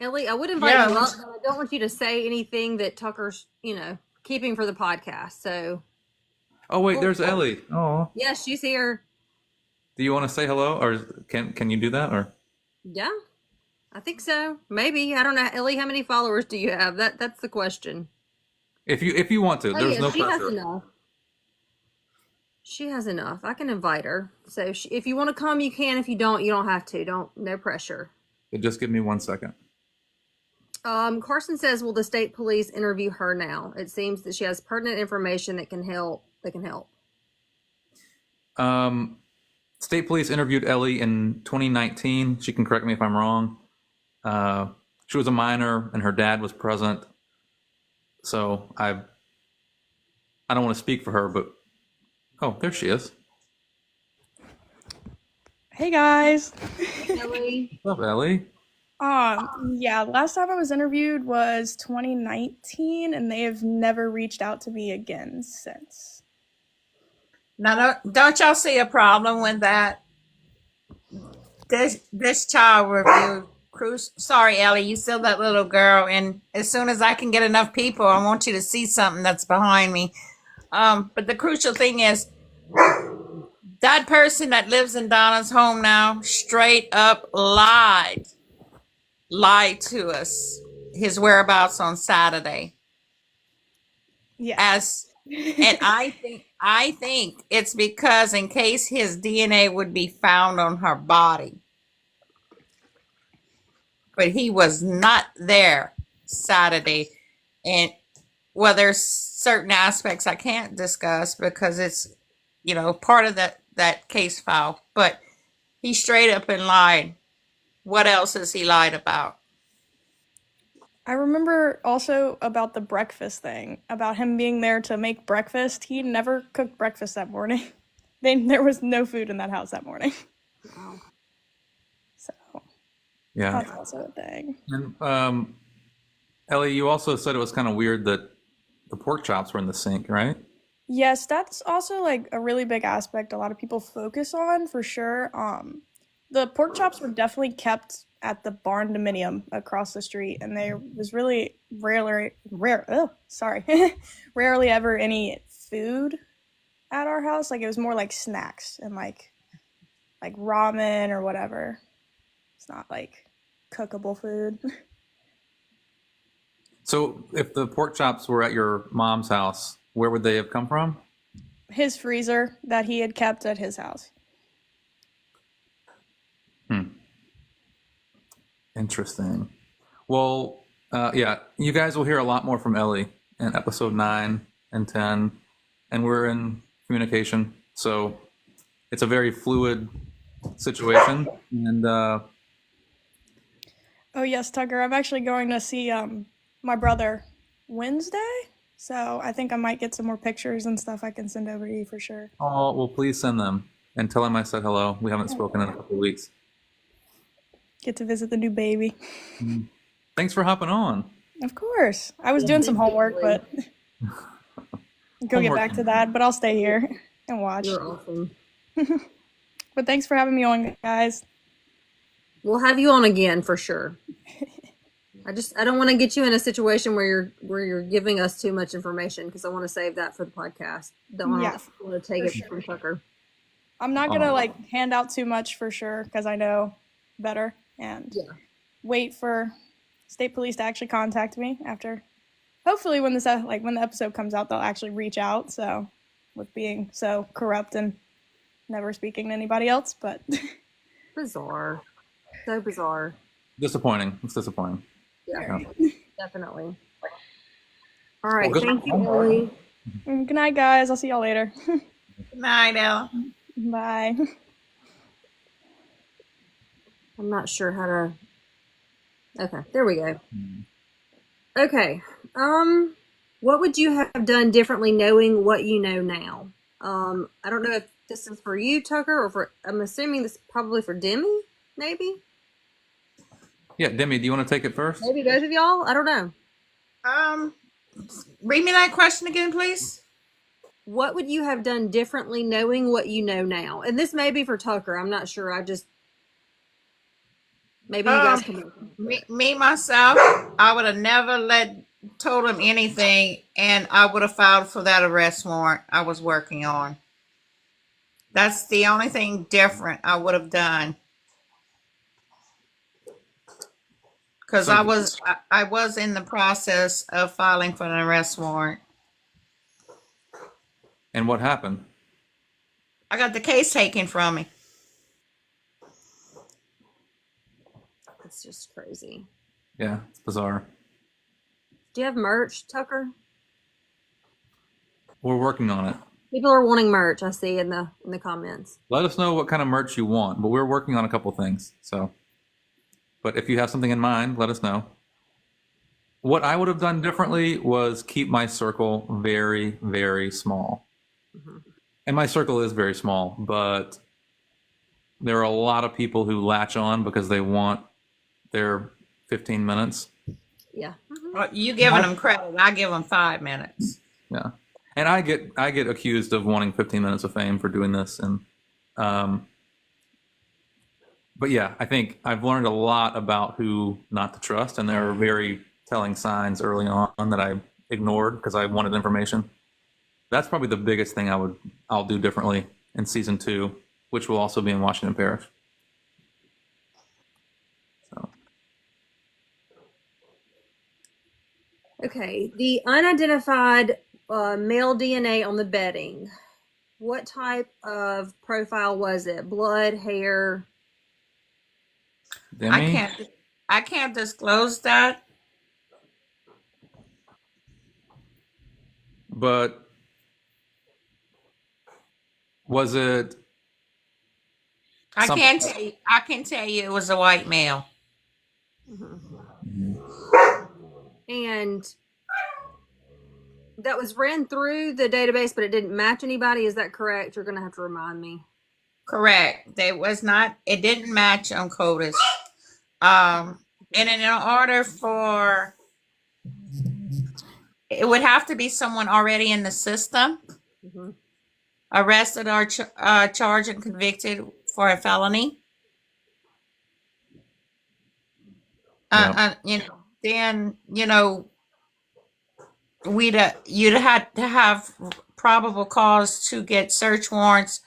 Ellie, I would invite you up, but I don't want you to say anything that Tucker's, keeping for the podcast. So. Oh wait, there's Ellie. Oh. Yeah, she's here. Do you want to say hello, or can you do that, or? Yeah, I think so. Maybe. I don't know, Ellie. How many followers do you have? That's the question. If you want to, there's no she pressure. has enough. She has enough. I can invite her. So if you want to come, you can. If you don't, you don't have to. No pressure. But just give me 1 second. Carson says, will the state police interview her now? It seems that she has pertinent information that can help. State police interviewed Ellie in 2019. She can correct me if I'm wrong. She was a minor and her dad was present. So I don't want to speak for her, but oh, there she is. Hey guys. Ellie. What's up, Ellie? Yeah, last time I was interviewed was 2019 and they have never reached out to me again since. Now, don't y'all see a problem with that? This child review cruise. Sorry, Ellie, you still that little girl, and as soon as I can get enough people, I want you to see something that's behind me. But the crucial thing is that person that lives in Donna's home now straight up lied to us his whereabouts on Saturday. Yeah. And I think it's because in case his DNA would be found on her body. But he was not there Saturday. And well, there's certain aspects I can't discuss because it's, part of that case file. But he straight up and lied. What else has he lied about? I remember also about the breakfast thing, about him being there to make breakfast. He never cooked breakfast that morning. There was no food in that house that morning. Wow. So Yeah. that's also a thing. And Ellie, you also said it was kind of weird that the pork chops were in the sink, right? Yes, that's also like a really big aspect a lot of people focus on for sure. The pork chops were definitely kept at the barn dominium across the street, and there was really rarely ever any food at our house. Like it was more like snacks and like ramen or whatever. It's not like cookable food. So if the pork chops were at your mom's house, where would they have come from? His freezer that he had kept at his house. Interesting. Well, yeah, you guys will hear a lot more from Ellie in episode 9 and 10, and we're in communication. So it's a very fluid situation. And Oh yes, Tucker, I'm actually going to see my brother Wednesday. So I think I might get some more pictures and stuff I can send over to you for sure. oh, well, please send them and tell him I said hello. We haven't spoken in a couple of weeks. Get to visit the new baby. Thanks for hopping on. Of course. I was doing some homework, but go get back to that. But I'll stay here and watch. You're awesome. But thanks for having me on, guys. We'll have you on again for sure. I don't want to get you in a situation where you're giving us too much information because I want to save that for the podcast. Don't Yeah, want to take for it sure. from Tucker. I'm not gonna like hand out too much for sure because I know better and Yeah. wait for state police to actually contact me after. Hopefully, when this when the episode comes out, they'll actually reach out. So, with being so corrupt and never speaking to anybody else, but Bizarre. So bizarre. Disappointing. It's disappointing. Yeah, Yeah. definitely. All right. Well, good. Thank you, Ellie. good night, guys. I'll see y'all later. Good night, Ella. Bye. I'm not sure how to. Okay, there we go. Okay. What would you have done differently knowing what you know now? I don't know if this is for you, Tucker, or for, I'm assuming this is probably for Demmie, maybe? Yeah, Demmie, do you want to take it first? Maybe both of y'all? I don't know. Read me that question again, please. What would you have done differently knowing what you know now? And this may be for Tucker. I'm not sure. Maybe you guys can. Me myself, I would have never told him anything, and I would have filed for that arrest warrant I was working on. That's the only thing different I would have done. Because I was in the process of filing for an arrest warrant. And what happened? I got the case taken from me. It's just crazy. Yeah, it's bizarre. Do you have merch, Tucker? We're working on it. People are wanting merch. I see in the comments. Let us know what kind of merch you want, but we're working on a couple things. So, but if you have something in mind, let us know. What I would have done differently was keep my circle very, very small. Mm-hmm. And my circle is very small, but there are a lot of people who latch on because they want their 15 minutes. Yeah. Mm-hmm. Well, you giving them credit. I give them 5 minutes. Yeah. And I get accused of wanting 15 minutes of fame for doing this. And, but yeah, I think I've learned a lot about who not to trust. And there are very telling signs early on that I ignored because I wanted information. That's probably the biggest thing I'll do differently in season 2, which will also be in Washington Parish. So. Okay. The unidentified male DNA on the bedding. What type of profile was it? Blood, hair? Demmie? I can't disclose that. But was it? I can tell you it was a white male. Mm-hmm. And that was ran through the database, but it didn't match anybody. Is that correct? You're going to have to remind me. Correct. It didn't match on CODIS. And in order for, it would have to be someone already in the system, Mm-hmm. arrested or charged and convicted for a felony. Then, you'd have to have probable cause to get search warrants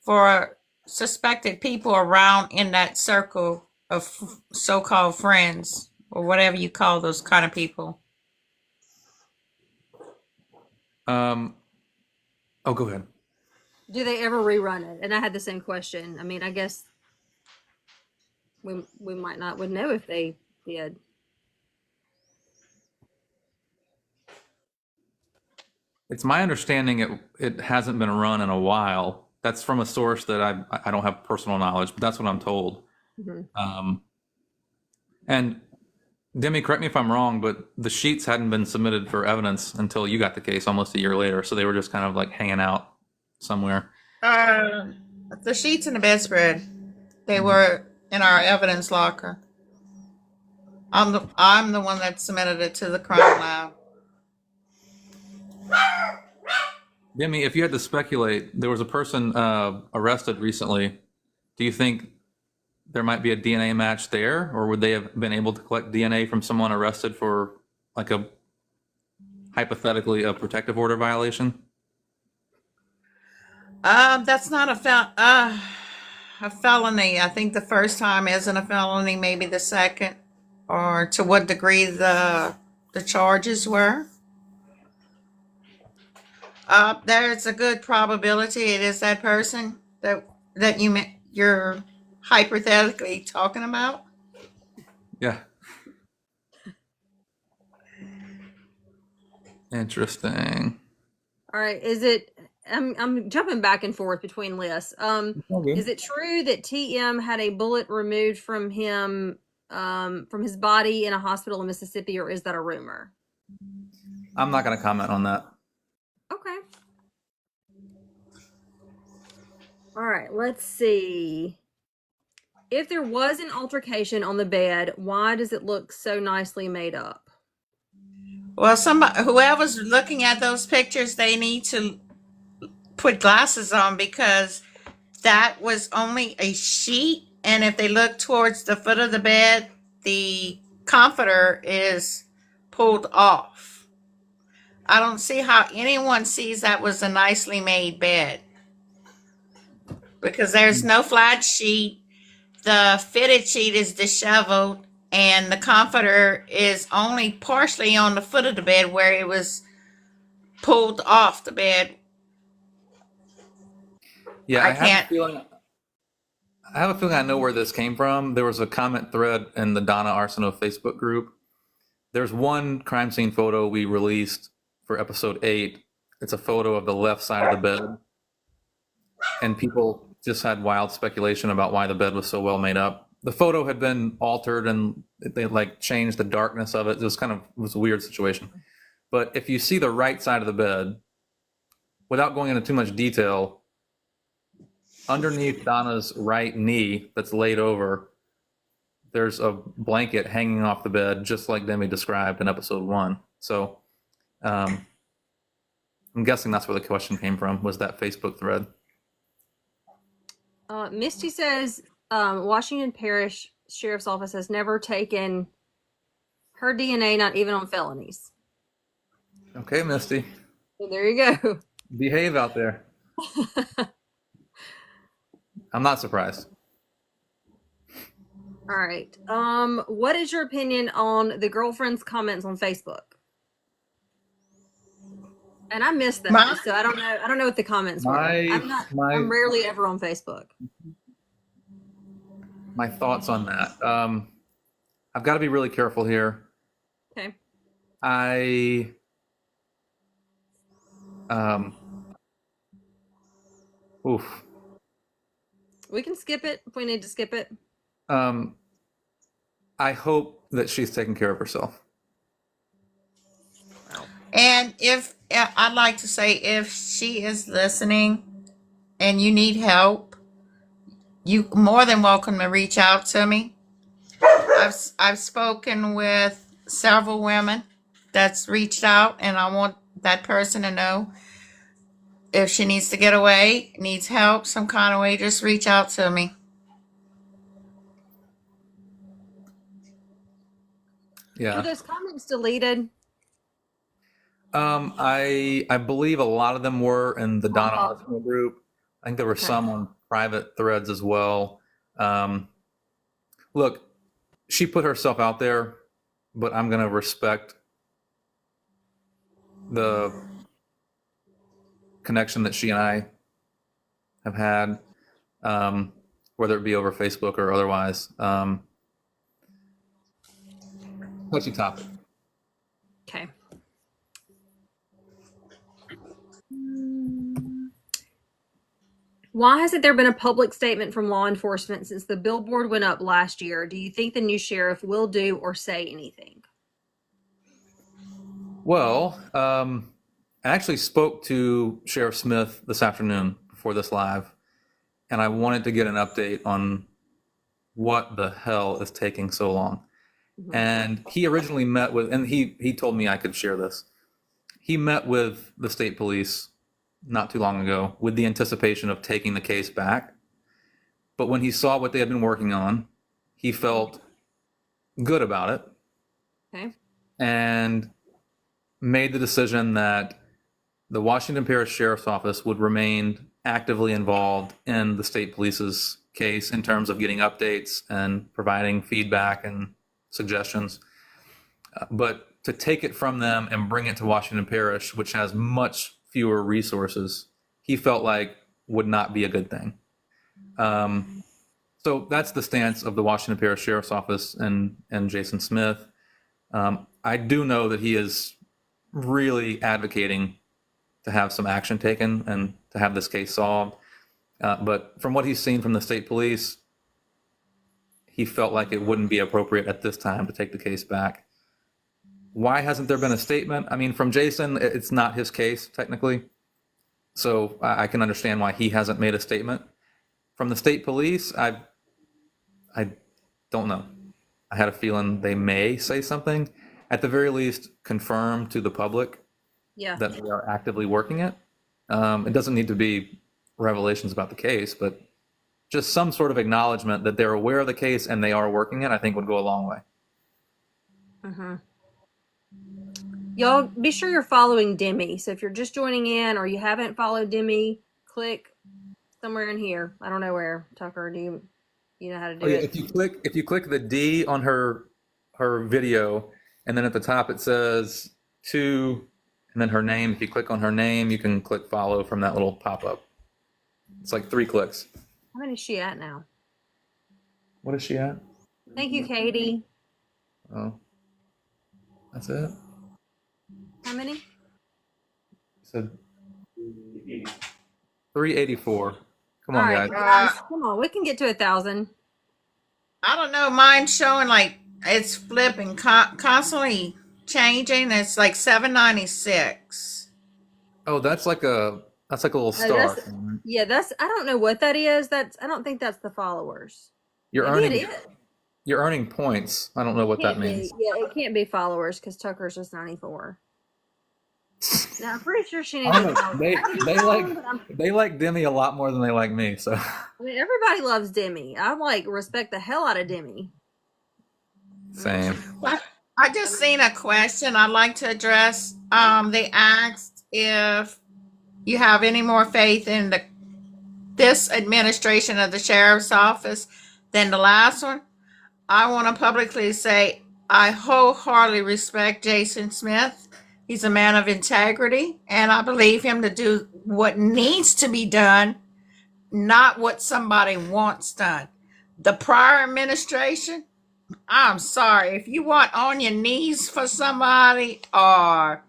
for suspected people around in that circle of so-called friends or whatever you call those kind of people. Oh, go ahead. Do they ever rerun it? And I had the same question. I mean, I guess we might not would know if they did. It's my understanding it hasn't been run in a while. That's from a source that I don't have personal knowledge, but that's what I'm told. Mm-hmm. And Demmie, correct me if I'm wrong, but the sheets hadn't been submitted for evidence until you got the case almost a year later. So they were just kind of like hanging out somewhere. The sheets and the bedspread, they were in our evidence locker. I'm the one that submitted it to the crime lab. Demmie, if you had to speculate, there was a person arrested recently. Do you think there might be a DNA match there, or would they have been able to collect DNA from someone arrested for like a hypothetically a protective order violation? That's not a felony. I think the first time isn't a felony, maybe the second, or to what degree the charges were. There's a good probability it is that person that you're hypothetically talking about. Yeah. Interesting. All right. Is it? I'm jumping back and forth between lists. Is it true that TM had a bullet removed from him, from his body in a hospital in Mississippi, or is that a rumor? I'm not going to comment on that. Okay. All right. Let's see. If there was an altercation on the bed, why does it look so nicely made up? Well, whoever's looking at those pictures, they need to put glasses on, because that was only a sheet, and if they look towards the foot of the bed, the comforter is pulled off. I don't see how anyone sees that was a nicely made bed, because there's no flat sheet. The fitted sheet is disheveled, and the comforter is only partially on the foot of the bed where it was pulled off the bed. Yeah, I have can't- a feeling. I have a feeling I know where this came from. There was a comment thread in the Donna Arceneaux Facebook group. There's one crime scene photo we released for episode 8. It's a photo of the left side of the bed, and people just had wild speculation about why the bed was so well made up. The photo had been altered, and they like changed the darkness of it. It was a weird situation. But if you see the right side of the bed, without going into too much detail, underneath Donna's right knee that's laid over, there's a blanket hanging off the bed, just like Demmie described in episode 1. So I'm guessing that's where the question came from, was that Facebook thread. Misty says Washington Parish Sheriff's Office has never taken her DNA, not even on felonies. Okay, Misty. So there you go. Behave out there. I'm not surprised. All right. What is your opinion on the girlfriend's comments on Facebook? And I missed them, so I don't know. I don't know what the comments were. I'm rarely ever on Facebook. My thoughts on that. I've got to be really careful here. Okay. Oof. We can skip it if we need to skip it. I hope that she's taking care of herself. And I'd like to say, if she is listening and you need help, you more than welcome to reach out to me. I've spoken with several women that's reached out, and I want that person to know if she needs to get away, needs help some kind of way, just reach out to me. Yeah. Were those comments deleted? I believe a lot of them were in the Donna Arceneaux group. I think there were some on private threads as well. Look, she put herself out there, but I'm going to respect the connection that she and I have had, whether it be over Facebook or otherwise. Touchy topic. Okay. Why hasn't there been a public statement from law enforcement since the billboard went up last year? Do you think the new sheriff will do or say anything? Well, I actually spoke to Sheriff Smith this afternoon before this live, and I wanted to get an update on what the hell is taking so long. Mm-hmm. And he originally met with, and he told me I could share this. He met with the state police not too long ago with the anticipation of taking the case back. But when he saw what they had been working on, he felt good about it Okay. and made the decision that the Washington Parish Sheriff's Office would remain actively involved in the state police's case in terms of getting updates and providing feedback and suggestions. But to take it from them and bring it to Washington Parish, which has much fewer resources, he felt like would not be a good thing. So that's the stance of the Washington Parish Sheriff's Office and Jason Smith. I do know that he is really advocating to have some action taken and to have this case solved. But from what he's seen from the state police, he felt like it wouldn't be appropriate at this time to take the case back. Why hasn't there been a statement? I mean, from Jason, it's not his case technically. So I can understand why he hasn't made a statement. From the state police, I don't know. I had a feeling they may say something. At the very least, confirm to the public Yeah. that they are actively working it. It doesn't need to be revelations about the case, but just some sort of acknowledgement that they're aware of the case and they are working it, I think would go a long way. Mm-hmm. Y'all be sure you're following Demmie. So if you're just joining in or you haven't followed Demmie, click somewhere in here. I don't know where. Tucker, do you know how to do it? If you click the D on her video, and then at the top it says to, and then her name. If you click on her name, you can click follow from that little pop-up. It's like 3 clicks. How many is she at now? What is she at? Thank you, Katie. Oh, that's it. How many? So 384. Come on, All right, guys. come on. We can get to 1,000. I don't know. Mine's showing like it's flipping, constantly changing. It's like 796. Oh, that's like a little star. Yeah, I don't know what that is. I don't think that's the followers. You're Maybe earning it is. You're earning points. I don't know what that means. Yeah, it can't be followers because Tucker's just 94. Now, I'm pretty sure she needs I don't know. 1,000. They like Demmie a lot more than they like me. So I mean, everybody loves Demmie. I respect the hell out of Demmie. same. Well, I just seen a question I'd like to address. They asked if you have any more faith in this administration of the sheriff's office than the last one. I want to publicly say I wholeheartedly respect Jason Smith. He's a man of integrity, and I believe him to do what needs to be done, not what somebody wants done. The prior administration, I'm sorry, if you want on your knees for somebody, or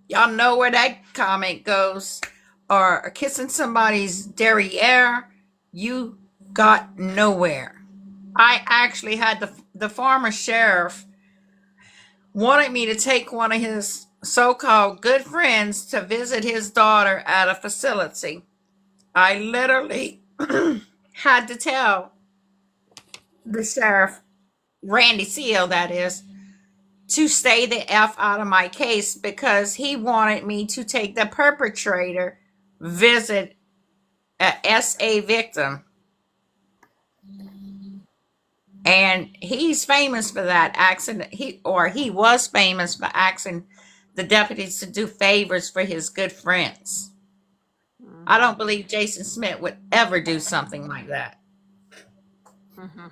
y'all know where that comment goes, or kissing somebody's derriere, you got nowhere. I actually had the former sheriff wanted me to take one of his so-called good friends to visit his daughter at a facility. I literally had to tell the sheriff, Randy Seal, that is, to stay the F out of my case because he wanted me to take the perpetrator visit a SA victim. And he's famous for that accident. He was famous for asking the deputies to do favors for his good friends. I don't believe Jason Smith would ever do something like that. Mm-hmm.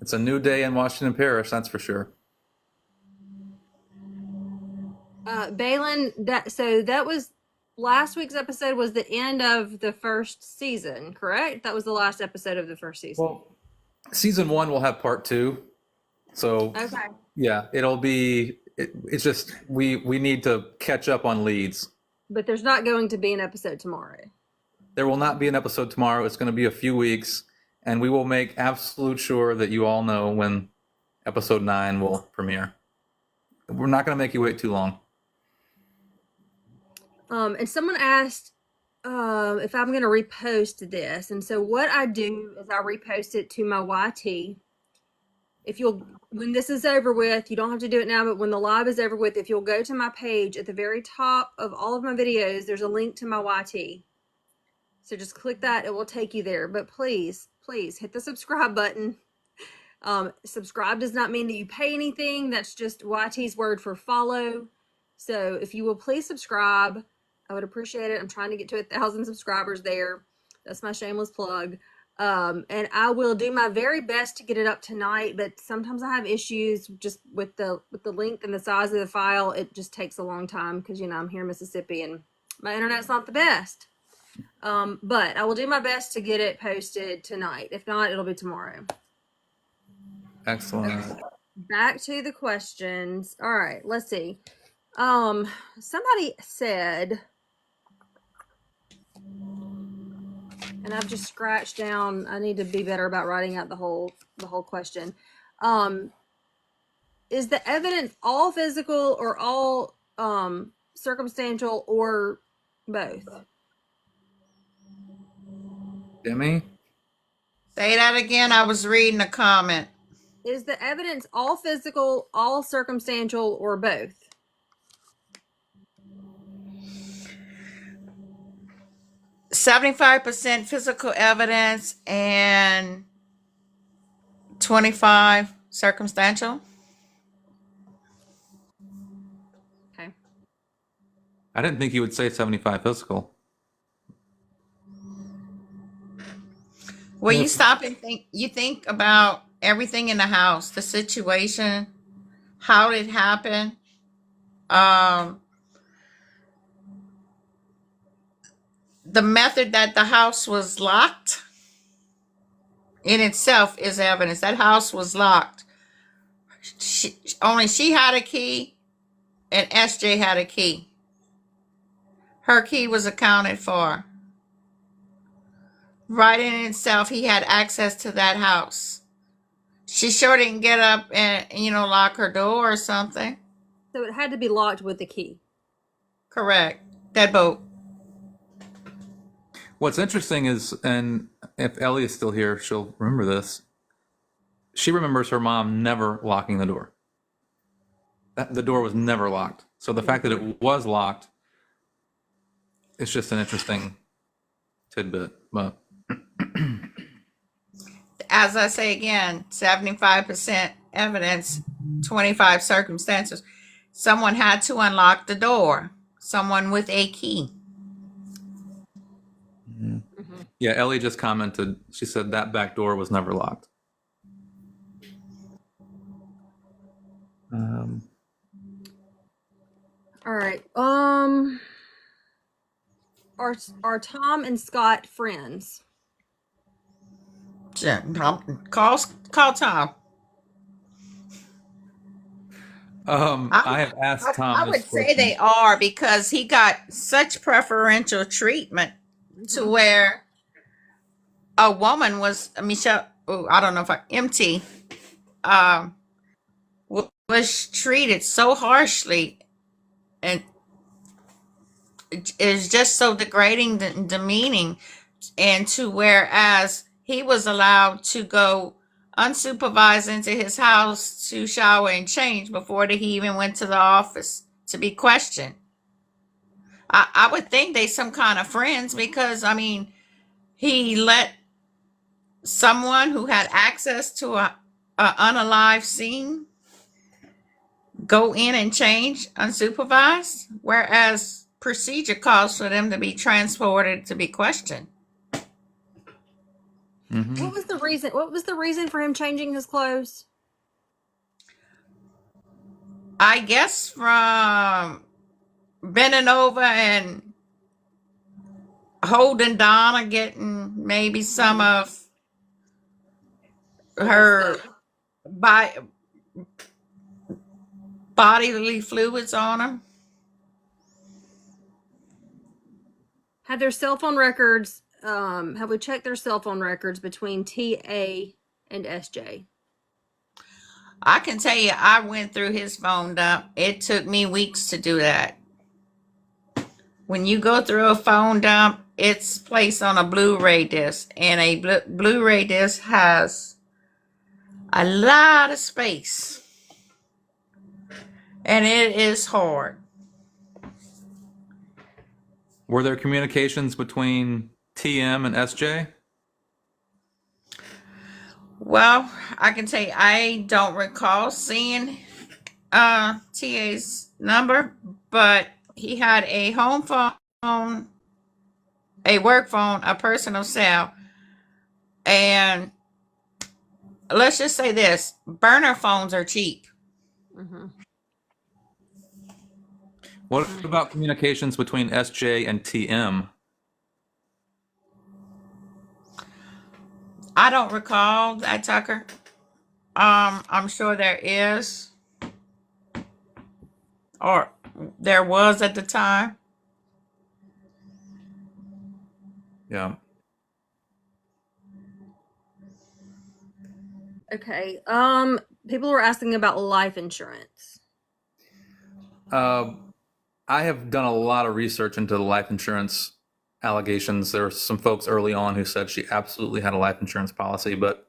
It's a new day in Washington Parish, that's for sure. Balin, that was last week's episode was the end of the first season, correct? That was the last episode of the first season. Well, season 1 will have part 2. So Okay. yeah, it'll be. It's just we need to catch up on leads. But there's not going to be an episode tomorrow. There will not be an episode tomorrow. It's going to be a few weeks, and we will make absolute sure that you all know when episode 9 will premiere. We're not going to make you wait too long. And someone asked if I'm going to repost this. And so what I do is I repost it to my YT. When this is over with, you don't have to do it now, but when the live is over with, if you'll go to my page at the very top of all of my videos, there's a link to my YT. So just click that. It will take you there. But please, please hit the subscribe button. Subscribe does not mean that you pay anything. That's just YT's word for follow. So if you will please subscribe, I would appreciate it. I'm trying to get to 1,000 subscribers there. That's my shameless plug. And I will do my very best to get it up tonight, but sometimes I have issues just with the length and the size of the file. It just takes a long time because, you know, I'm here in Mississippi and my internet's not the best. But I will do my best to get it posted tonight. If not, it'll be tomorrow. Excellent. Back to the questions. All right, let's see. Somebody said, and I've just scratched down, I need to be better about writing out the whole question. Is the evidence all physical or all circumstantial or both? Demmie? Say that again. I was reading a comment. Is the evidence all physical, all circumstantial, or both? %75 physical evidence and 25 circumstantial. Okay. I didn't think you would say 75 physical. Well, you stop and think. You think about everything in the house, the situation, how it happened. The method that the house was locked in itself is evidence. That house was locked. Only she had a key and SJ had a key. Her key was accounted for. Right in itself, he had access to that house. She sure didn't get up and, lock her door or something. So it had to be locked with the key. Correct. Deadbolt. What's interesting is, and if Ellie is still here, she'll remember this. She remembers her mom never locking the door. The door was never locked. So the fact that it was locked, it's just an interesting tidbit. But as I say again, 75% evidence, 25 circumstances. Someone had to unlock the door. Someone with a key. yeah, Ellie just commented. She said that back door was never locked. All right. Are Tom and Scott friends? Call Tom. I have asked Tom. I would say they are because he got such preferential treatment to where a woman was Michelle. Oh, I don't know if MT was treated so harshly, and it is just so degrading and demeaning, and to whereas he was allowed to go unsupervised into his house to shower and change before he even went to the office to be questioned. I would think they some kind of friends because, he let someone who had access to a unalive scene go in and change unsupervised, whereas procedure calls for them to be transported to be questioned. Mm-hmm. What was the reason for him changing his clothes? I guess from bending over and holding Donna, getting maybe some of her bodily fluids on him. Have their cell phone records? Have we checked their cell phone records between TA and SJ? I can tell you, I went through his phone dump. It took me weeks to do that. When you go through a phone dump, it's placed on a Blu-ray disc, and a Blu-ray disc has a lot of space, and it is hard. Were there communications between TM and SJ? Well, I can tell you, I don't recall seeing TA's number, but he had a home phone, a work phone, a personal cell, and let's just say this: burner phones are cheap. Mm-hmm. What about communications between SJ and TM? I don't recall that, Tucker. I'm sure there is, or there was at the time. Yeah. Okay. People were asking about life insurance. I have done a lot of research into the life insurance allegations. There were some folks early on who said she absolutely had a life insurance policy, but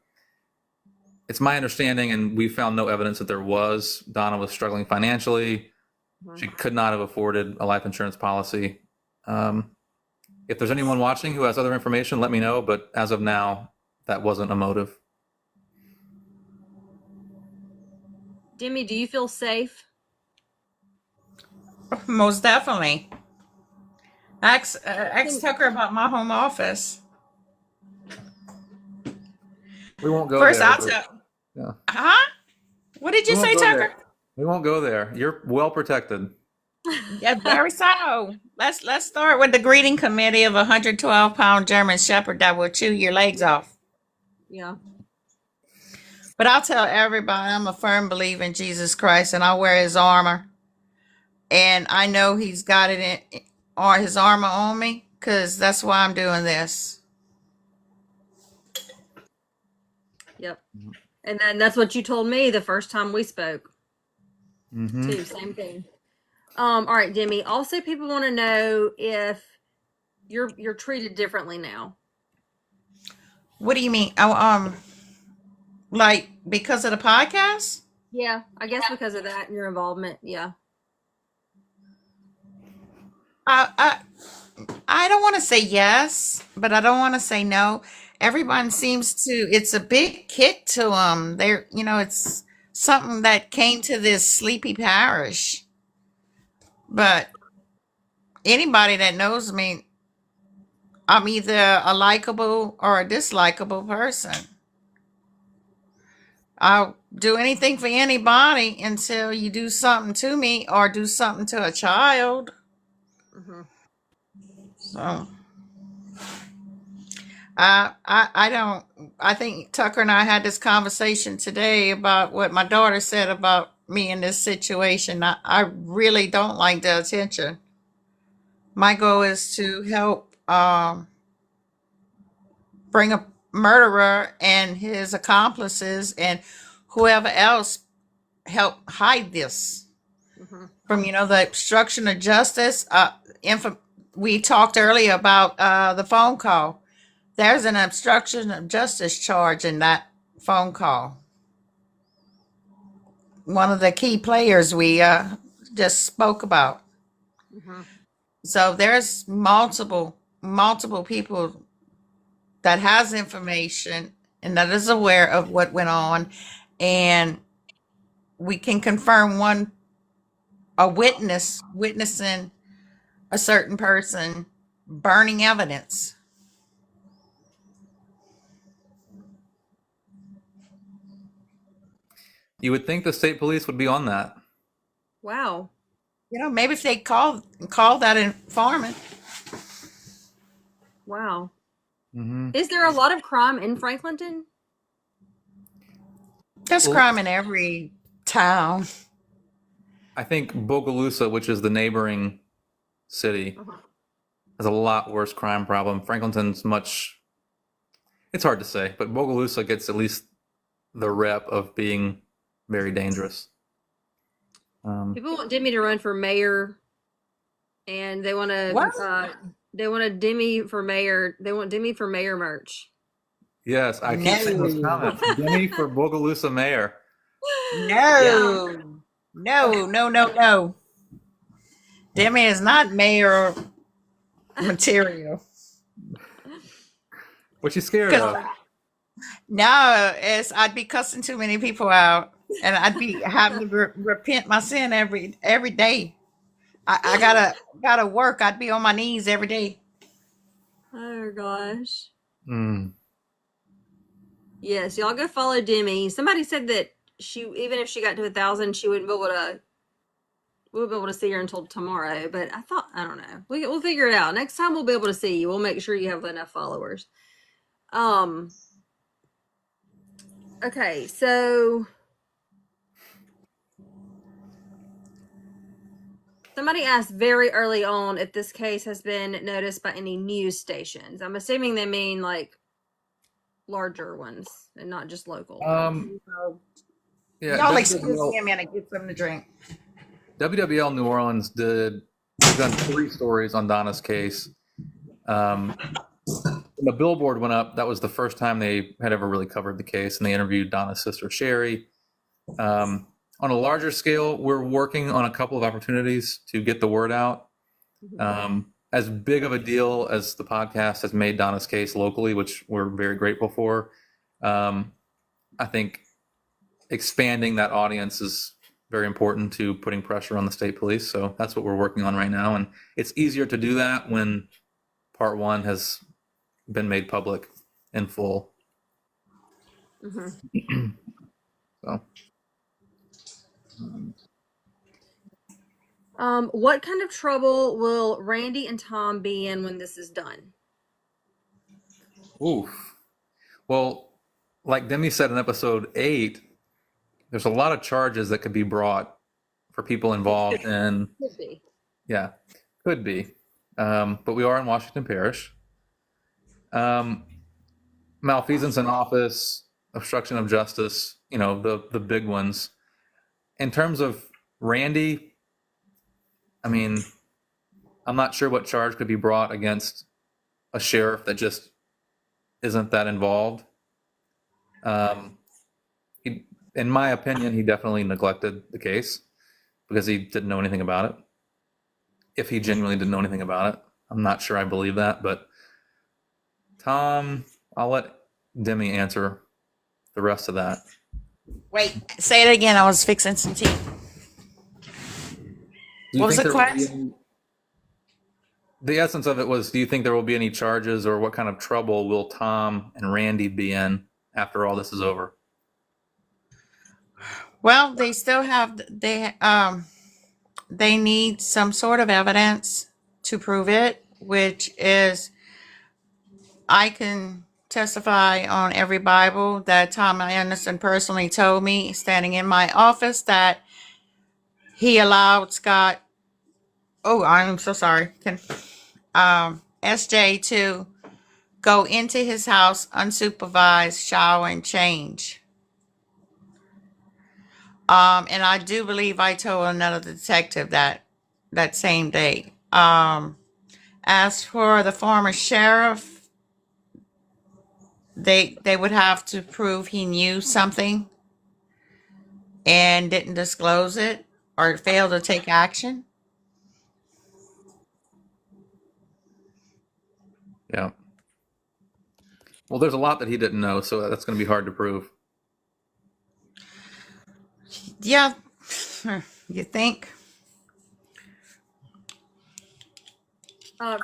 it's my understanding, and we found no evidence that there was. Donna was struggling financially. She could not have afforded a life insurance policy. If there's anyone watching who has other information, let me know. But as of now, that wasn't a motive. Demmie, do you feel safe? Most definitely. Ask Tucker about my home office. We won't go First, there. I'll but- tell. yeah. Huh? What did you We won't say, go Tucker? there. We won't go there. You're well protected. Yeah, very so. Let's start with the greeting committee of a 112-pound German Shepherd that will chew your legs off. Yeah. But I'll tell everybody I'm a firm believer in Jesus Christ, and I wear his armor. And I know he's got it in, or his armor on me, because that's why I'm doing this. Yep. And then that's what you told me the first time we spoke Mm-hmm. too. Same thing. All right, Demmie. Also, people want to know if you're treated differently now. What do you mean? Oh, like because of the podcast? Yeah, I guess because of that and your involvement. Yeah. I don't want to say yes, but I don't want to say no. Everyone seems to, it's a big kick to them. They're, it's something that came to this sleepy parish. But anybody that knows me, I'm either a likable or a dislikable person. I'll do anything for anybody until you do something to me or do something to a child. Mm-hmm. So I don't, I think Tucker and I had this conversation today about what my daughter said about me in this situation. I really don't like the attention. My goal is to help bring a murderer and his accomplices and whoever else help hide this Mm-hmm. from, the obstruction of justice. We talked earlier about the phone call. There's an obstruction of justice charge in that phone call. One of the key players we just spoke about. Mm-hmm. So there's multiple people that has information and that is aware of what went on, and we can confirm a witnessing a certain person burning evidence. You would think the state police would be on that. Wow. Maybe if they call that informant. Wow. Mm-hmm. Is there a lot of crime in Franklinton? There's crime in every town. I think Bogalusa, which is the neighboring city, Uh-huh. has a lot worse crime problem. Franklinton's it's hard to say, but Bogalusa gets at least the rep of being very dangerous. People want Demmie to run for mayor, and they want to. What? They want Demmie for mayor. They want Demmie for mayor merch. Yes, I keep seeing those No. comments. Demmie for Bogalusa mayor. No. No. Demmie is not mayor material. What you scared 'Cause- of? No, it's I'd be cussing too many people out, and I'd be having to repent my sin every day. I gotta work. I'd be on my knees every day. Oh gosh. Mm. Yes, y'all go follow Demmie. Somebody said that she, even if she got to 1,000, she wouldn't be able to. We wouldn't be able to see her until tomorrow. But I don't know. We'll figure it out. Next time we'll be able to see you. We'll make sure you have enough followers. Okay, so somebody asked very early on if this case has been noticed by any news stations. I'm assuming they mean like larger ones and not just local. Yeah, Y'all excuse WWL, me a minute. Get something to drink. WWL New Orleans they've done 3 stories on Donna's case. When the billboard went up, that was the first time they had ever really covered the case, and they interviewed Donna's sister Sherry. On a larger scale, we're working on a couple of opportunities to get the word out. As big of a deal as the podcast has made Donna's case locally, which we're very grateful for, I think expanding that audience is very important to putting pressure on the state police. So that's what we're working on right now. And it's easier to do that when part 1 has been made public in full. So. What kind of trouble will Randy and Tom be in when this is done? Oof. Well, like Demmie said in episode 8, there's a lot of charges that could be brought for people involved in. Could be. Yeah, could be. But we are in Washington Parish. Malfeasance in office, obstruction of justice, the big ones. In terms of Randy, I mean, I'm not sure what charge could be brought against a sheriff that just isn't that involved. In my opinion, he definitely neglected the case because he didn't know anything about it. If he genuinely didn't know anything about it, I'm not sure I believe that. But Tom, I'll let Demmie answer the rest of that. Wait, say it again. I was fixing some tea. What was the question? The essence of it was, do you think there will be any charges, or what kind of trouble will Tom and Randy be in after all this is over? Well, they still have they need some sort of evidence to prove it, which is I can testify on every Bible that Tom Anderson personally told me, standing in my office, that he allowed Scott. Oh, I'm so sorry. SJ to go into his house unsupervised, shower, and change. And I do believe I told another detective that same day. As for the former sheriff, they would have to prove he knew something and didn't disclose it or failed to take action. Yeah. Well, there's a lot that he didn't know, so that's going to be hard to prove. Yeah, you think?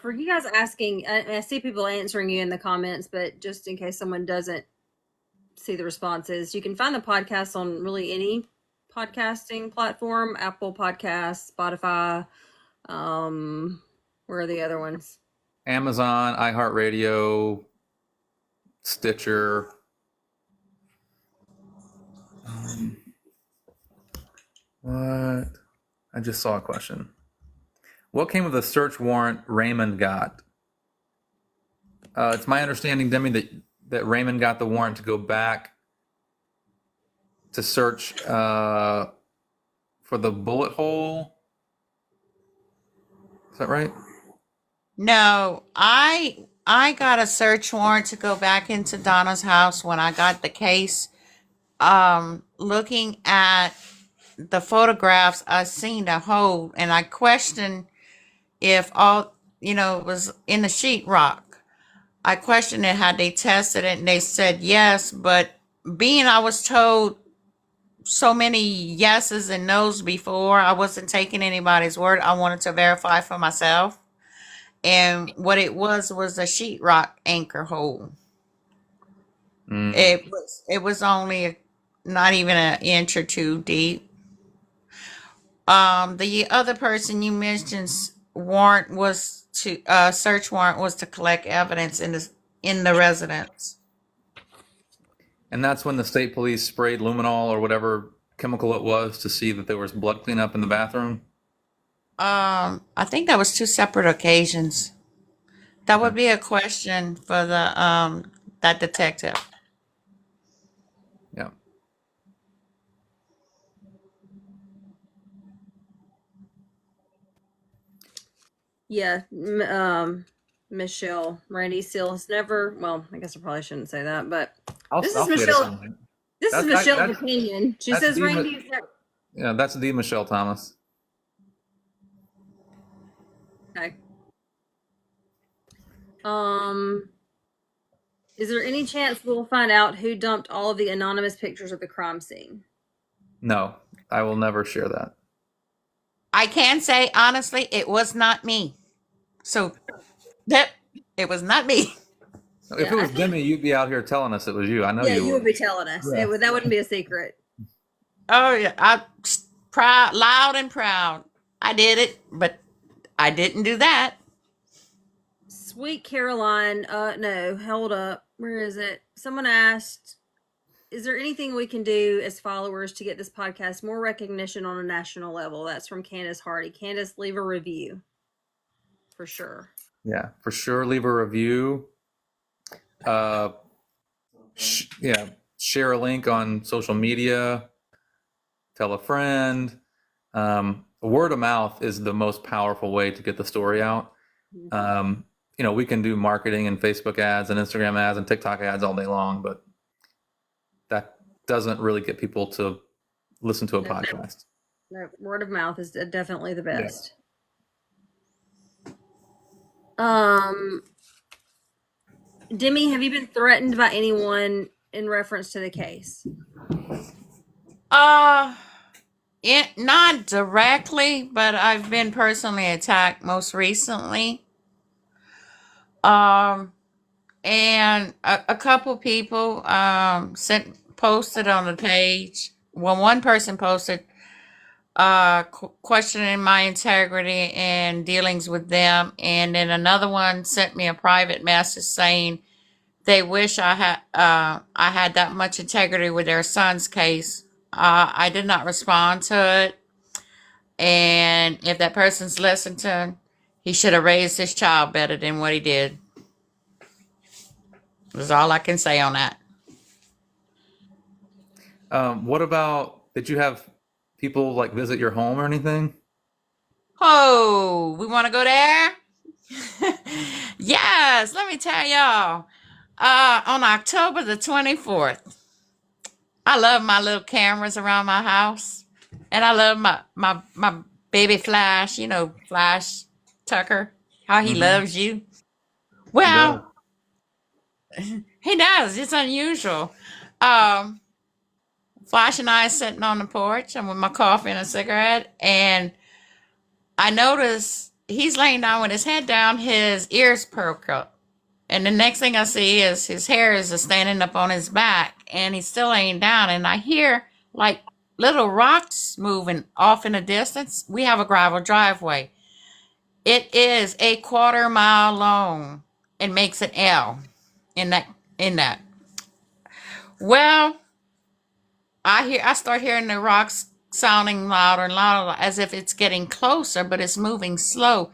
For you guys asking, I see people answering you in the comments, but just in case someone doesn't see the responses, you can find the podcast on really any podcasting platform: Apple Podcasts, Spotify. Where are the other ones? Amazon, iHeartRadio, Stitcher. What? I just saw a question. What came of the search warrant Raymond got? It's my understanding, Demmie, that Raymond got the warrant to go back to search for the bullet hole. Is that right? No, I got a search warrant to go back into Donna's house when I got the case. Looking at the photographs, I seen a hole, and I questioned if all it was in the sheetrock. I questioned it, had they tested it, and they said yes, but being I was told so many yeses and nos before, I wasn't taking anybody's word. I wanted to verify for myself. And what it was a sheetrock anchor hole. Mm. It was only not even an inch or two deep. The other person you mentioned's warrant was to search warrant was to collect evidence in the residence. And that's when the state police sprayed luminol or whatever chemical it was to see that there was blood cleanup in the bathroom. I think that was two separate occasions. That would be a question for the that detective. Yeah. Yeah, Michelle Randy Seal has never. Well, I guess I probably shouldn't say that, but this is say it at Michelle. some point. This is That's- Michelle's opinion. She that's says the- Randy's never. Yeah, that's the Michelle Thomas. Okay. Is there any chance we'll find out who dumped all of the anonymous pictures of the crime scene? No, I will never share that. I can say honestly, it was not me. So that it was not me. If it was Demmie, you'd be out here telling us it was you. I know Yeah, you you would be telling us. Yeah. That wouldn't be a secret. Oh yeah, I proud, loud and proud. I did it, but I didn't do that. Sweet Caroline, no, hold up. Where is it? Someone asked, is there anything we can do as followers to get this podcast more recognition on a national level? That's from Candace Hardy. Candace, leave a review. For sure. Yeah, for sure. Leave a review. Yeah, share a link on social media. Tell a friend. Word of mouth is the most powerful way to get the story out. We can do marketing and Facebook ads and Instagram ads and TikTok ads all day long, but that doesn't really get people to listen to a podcast. No, word of mouth is definitely the best. Demmie, have you been threatened by anyone in reference to the case? Not directly, but I've been personally attacked most recently. And a couple people posted on the page. Well, one person posted questioning my integrity and dealings with them, and then another one sent me a private message saying they wish I had that much integrity with their son's case. I did not respond to it, and if that person's listened to, he should have raised his child better than what he did. That's all I can say on that. What about, did you have people like visit your home or anything? Oh, we want to go there? Yes, let me tell y'all. On October the 24th, I love my little cameras around my house. And I love my baby Flash, Flash Tucker, how he loves you. Well, he does. It's unusual. Flash and I are sitting on the porch. I'm with my coffee and a cigarette. And I notice he's laying down with his head down, his ears perk up. And the next thing I see is his hair is standing up on his back. And he's still laying down. And I hear like little rocks moving off in the distance. We have a gravel driveway. It is a 1/4 mile long and makes an L in that. Well, I start hearing the rocks sounding louder and louder as if it's getting closer, but it's moving slow.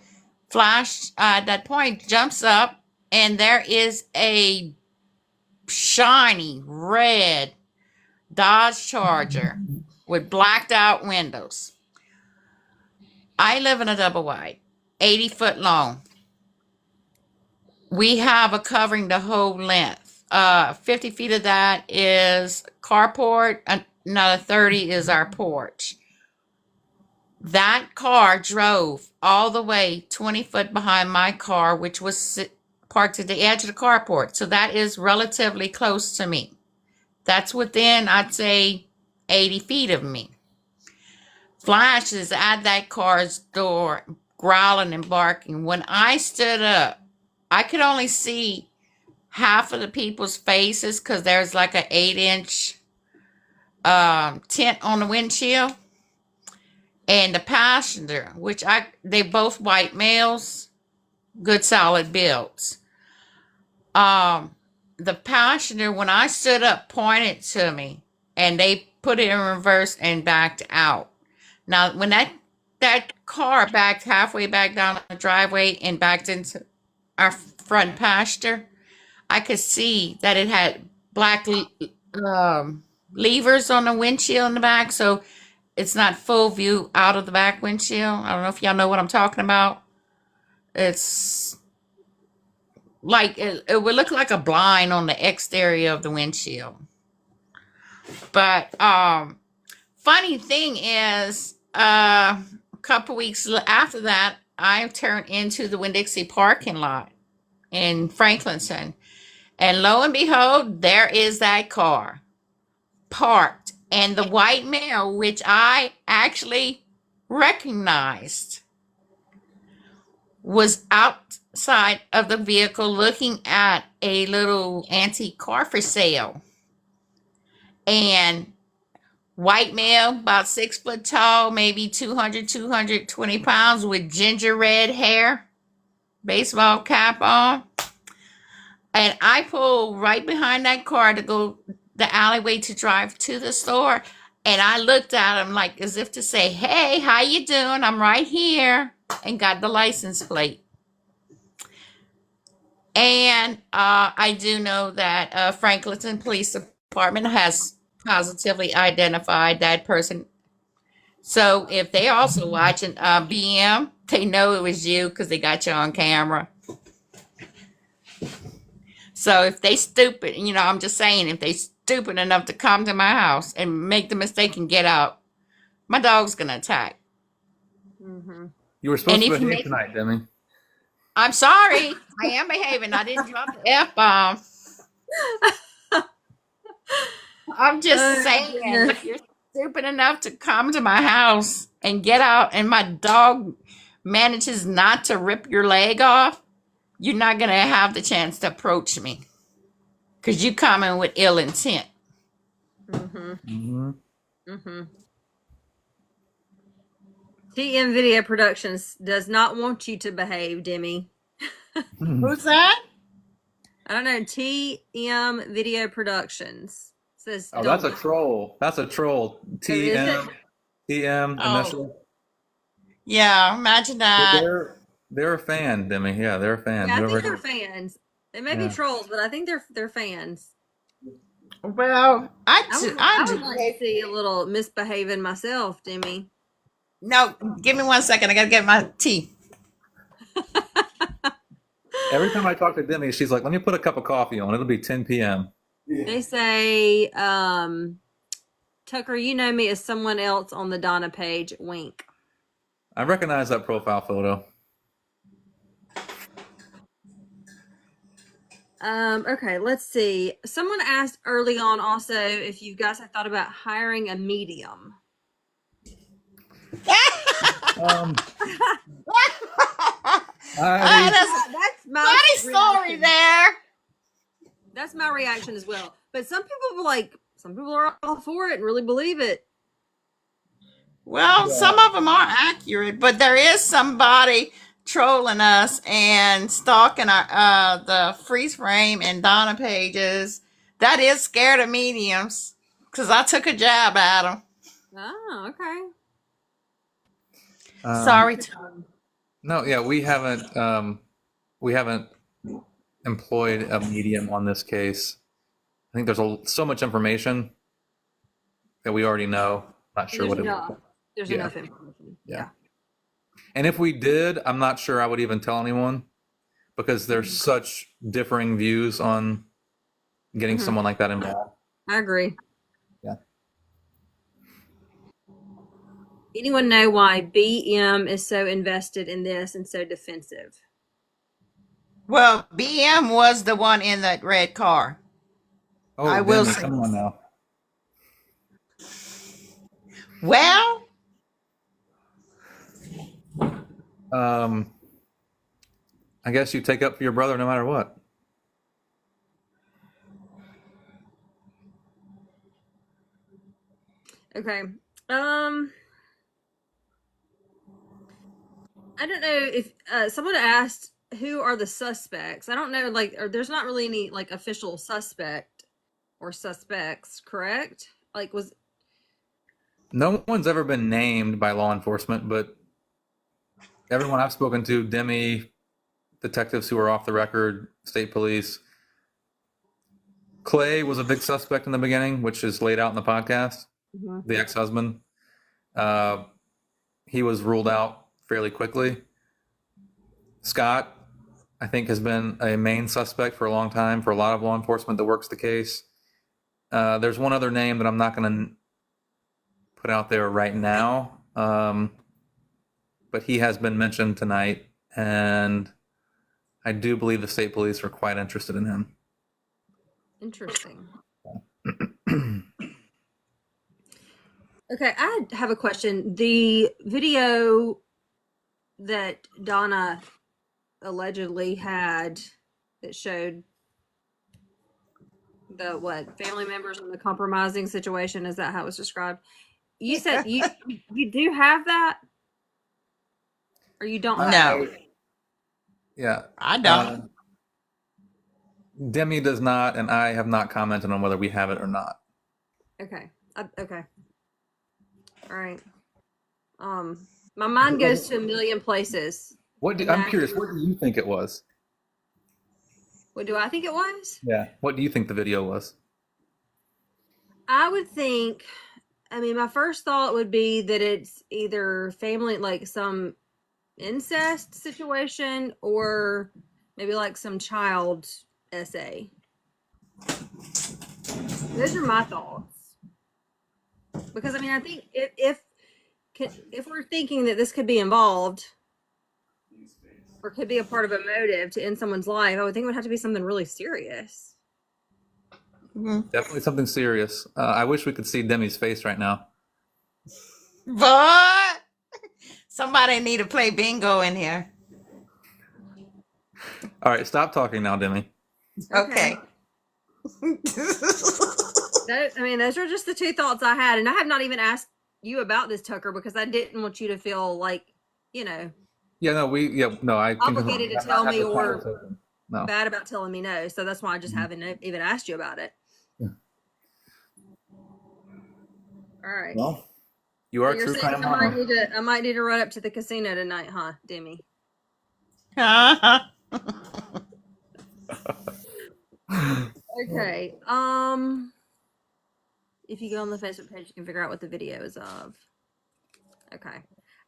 Flash at that point jumps up, and there is a shiny red Dodge Charger with blacked out windows. I live in a double wide, 80 foot long. We have a covering the whole length. 50 feet of that is carport. Another 30 is our porch. That car drove all the way 20 foot behind my car, which was parked at the edge of the carport. So that is relatively close to me. That's within, I'd say, 80 feet of me. Flash is at that car's door, growling and barking. When I stood up, I could only see half of the people's faces because there's like an 8-inch tint on the windshield. And the passenger, they both white males, good solid builds. The passenger, when I stood up, pointed to me, and they put it in reverse and backed out. Now, when that car backed halfway back down the driveway and backed into our front pasture, I could see that it had black levers on the windshield in the back, so it's not full view out of the back windshield. I don't know if y'all know what I'm talking about. It's like it would look like a blind on the exterior of the windshield. But funny thing is, a couple weeks after that, I turned into the Winn-Dixie parking lot in Franklinton, and lo and behold, there is that car parked, and the white male, which I actually recognized, was outside of the vehicle looking at a little antique car for sale. And white male, about 6 foot tall, maybe 220 pounds, with ginger red hair, baseball cap on. And I pulled right behind that car to go the alleyway to drive to the store. And I looked at him like as if to say, hey, how you doing? I'm right here. And got the license plate. And I do know that Franklinton Police Department has positively identified that person. So if they're also watching BM, they know it was you because they got you on camera. So if they stupid, I'm just saying, if they stupid enough to come to my house and make the mistake and get out, my dog's going to attack. Mm-hmm. You were supposed to behave tonight, Demmie. I'm sorry. I am behaving. I didn't drop the F-bomb. I'm just saying, if you're stupid enough to come to my house and get out and my dog manages not to rip your leg off, you're not going to have the chance to approach me because you coming with ill intent. Mm-hmm. Mm-hmm. Mm-hmm. TM Video Productions does not want you to behave, Demmie. Who's that? I don't know. TM Video Productions says. Oh, that's a troll. That's a troll. TM. TM. Oh. Initial. Yeah, imagine that. They're a fan, Demmie. Yeah, they're a fan. Yeah, I think they're fans. They may be trolls, but I think they're fans. Well, I would like to see a little misbehaving myself, Demmie. No, give me 1 second. I gotta get my tea. Every time I talk to Demmie, she's like, let me put a cup of coffee on. It'll be 10 p.m. They say, Tucker, you know me as someone else on the Donna page. Wink. I recognize that profile photo. Okay, let's see. Someone asked early on also if you guys have thought about hiring a medium. That's my funny story there. That's my reaction as well. But some people are all for it and really believe it. Well, some of them are accurate, but there is somebody trolling us and stalking our the freeze frame and Donna pages that is scared of mediums because I took a jab at them. Oh, okay. Sorry, Tom. No, yeah, we haven't employed a medium on this case. I think there's so much information that we already know. Not sure what it is. There's enough information. Yeah. And if we did, I'm not sure I would even tell anyone because there's such differing views on getting someone like that involved. I agree. Yeah. Anyone know why BM is so invested in this and so defensive? Well, BM was the one in that red car. Oh, I will Demmie, say. come on now. Well, I guess you take up for your brother no matter what. Okay. I don't know if someone asked who are the suspects. I don't know, like, or there's not really any like official suspect or suspects, correct? Like, was No one's ever been named by law enforcement, but everyone I've spoken to, Demmie, detectives who are off the record, state police, Clay was a big suspect in the beginning, which is laid out in the podcast. Mhm. The ex-husband, uh, he was ruled out fairly quickly. Scott, I think, has been a main suspect for a long time for a lot of law enforcement that works the case. There's one other name that I'm not going to put out there right now, but he has been mentioned tonight, and I do believe the state police are quite interested in him. interesting? Okay, I have a question. The video that Donna allegedly had that showed the what family members in the compromising situation, is that how it was described? You said you do have that, or you don't have no, Yeah. I don't. Demmie does not, and I have not commented on whether we have it or not. it? Okay. Okay. All right. My mind goes to a million places. I'm curious, what do you think it was? What do I think it was? Yeah. What do you think the video was? I would think, I mean, my first thought would be that it's either family, like some incest situation, or maybe like some child essay. Those are my thoughts. Because I mean, I think if we're thinking that this could be involved or could be a part of a motive to end someone's life, I would think it would have to be something really serious. Definitely something serious. I wish we could see Demmie's face right now. But somebody need to play bingo in here. All right, stop talking now, Demmie. Okay. I mean, those are just the two thoughts I had, and I have not even asked you about this, Tucker, because I didn't want you to feel like, you know, I can obligated to have tell not had me this or conversation. No. bad about telling me no. So that's why I just haven't even asked you about it. Yeah. All right. Well, you are So you're true saying crime I might need to run up to the casino tonight, huh, Demmie? Okay. If you go on the Facebook page, you can figure out what the video is of. Okay.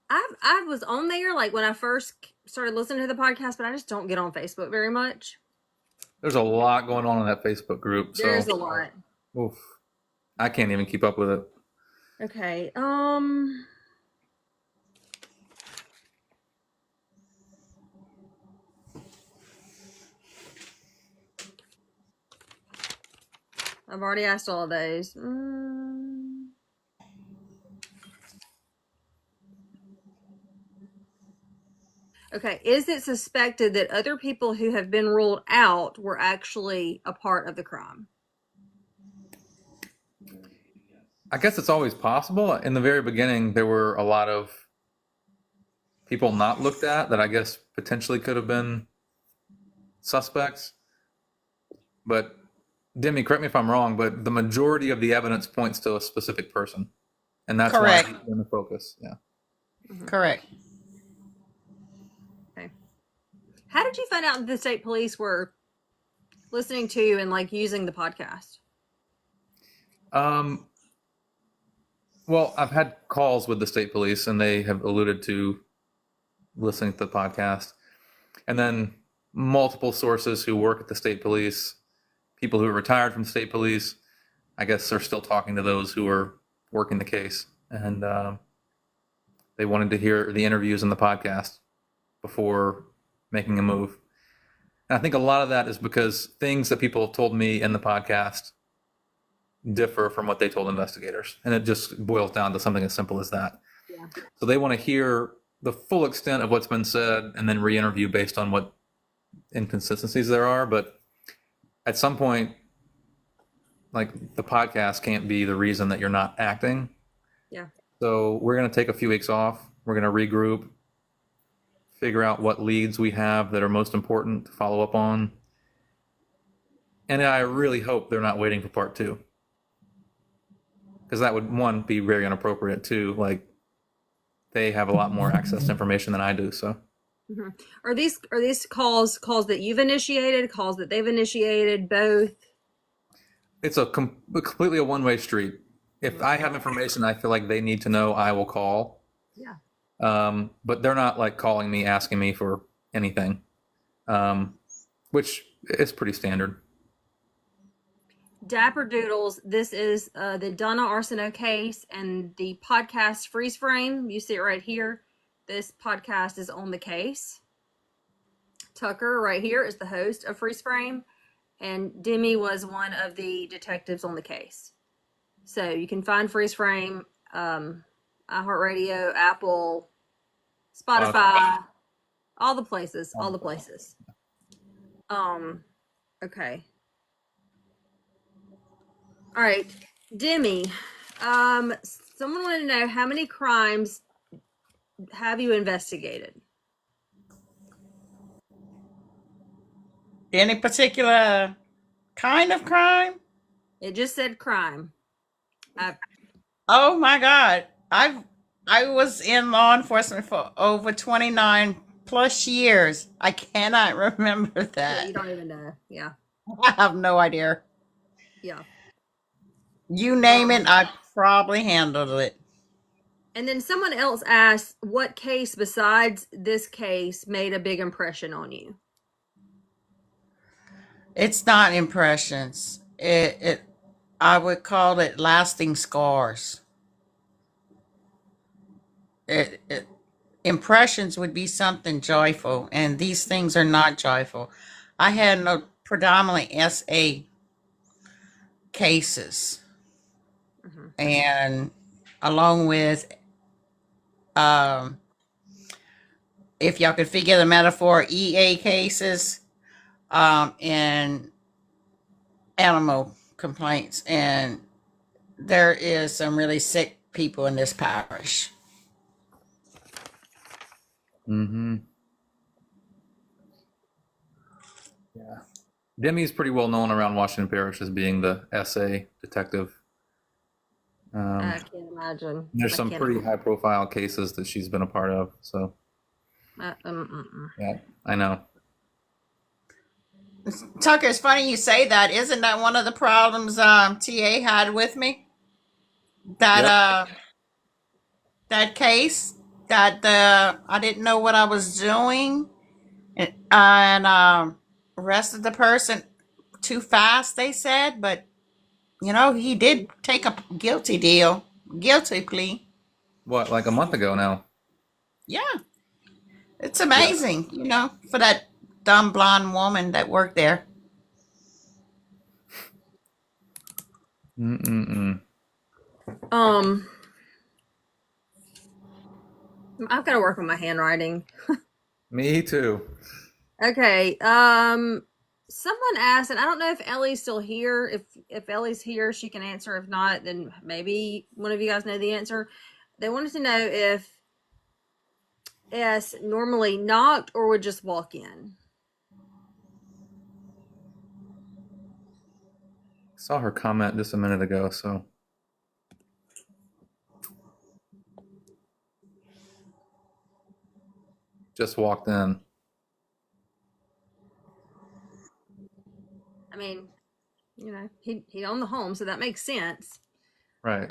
I was on there like when I first started listening to the podcast, but I just don't get on Facebook very much. There's a lot going on in that Facebook group. So There's a lot. Oof, I can't even keep up with it. Okay. I've already asked all of those. Okay. Is it suspected that other people who have been ruled out were actually a part of the crime? I guess it's always possible. In the very beginning, there were a lot of people not looked at that I guess potentially could have been suspects. But Demmie, correct me if I'm wrong, but the majority of the evidence points to a specific person, and that's Correct. why he's in the focus. Yeah. Correct. Okay. How did you find out that the state police were listening to you and like using the podcast? Well, I've had calls with the state police, and they have alluded to listening to the podcast, and then multiple sources who work at the state police, people who are retired from state police, I guess are still talking to those who are working the case, and they wanted to hear the interviews in the podcast before making a move. And I think a lot of that is because things that people told me in the podcast differ from what they told investigators. And it just boils down to something as simple as that. Yeah. So they want to hear the full extent of what's been said and then re-interview based on what inconsistencies there are. But at some point, like, the podcast can't be the reason that you're not acting. Yeah. So we're going to take a few weeks off. We're going to regroup, figure out what leads we have that are most important to follow up on. And I really hope they're not waiting for part 2. Because that would, one, be very inappropriate. Two, like, they have a lot more access to information than I do. So Mhm. Are these calls that you've initiated, calls that they've initiated, both? it's completely a one-way street. If I have information I feel like they need to know, I will call. Yeah. But they're not like calling me, asking me for anything, which is pretty standard. Dapper Doodles, this is the Donna Arceneaux case and the podcast Freeze Frame. You see it right here. This podcast is on the case. Tucker right here is the host of Freeze Frame, and Demmie was one of the detectives on the case. So you can find Freeze Frame, iHeartRadio, Apple, Spotify, all the places. Okay. All right, Demmie. Someone wanted to know, how many crimes have you investigated? Any particular kind of crime? It just said crime. Oh my God. I was in law enforcement for over 29 plus years. I cannot remember Yeah, that. you don't even know. Yeah. I have no idea. Yeah. You name it, I probably handled it. And then someone else asked, what case besides this case made a big impression on you? It's not impressions. I would call it lasting scars. Impressions would be something joyful, and these things are not joyful. I had no predominantly SA cases, and along with, if y'all could figure the metaphor, EA cases, and animal complaints, and there is some really sick people in this parish. Mm-hmm. Yeah. Demmie's pretty well known around Washington Parish as being the SA detective. I can't imagine. There's I some can't pretty imagine. high-profile cases that she's been a part of. So yeah, I know. Tucker, it's funny you say that. Isn't that one of the problems TA had with me? That that case that I didn't know what I was doing, and arrested the person too fast, they said, but he did take a guilty plea. What, like a month ago now? Yeah. It's amazing, for that dumb blonde woman that worked there. I've got to work on my handwriting. Me too. Okay. Someone asked, and I don't know if Ellie's still here. If Ellie's here, she can answer. If not, then maybe one of you guys know the answer. They wanted to know if S normally knocked or would just walk in. Saw her comment just a minute ago, so. Just walked in. I mean, he owned the home, so that makes sense. Right.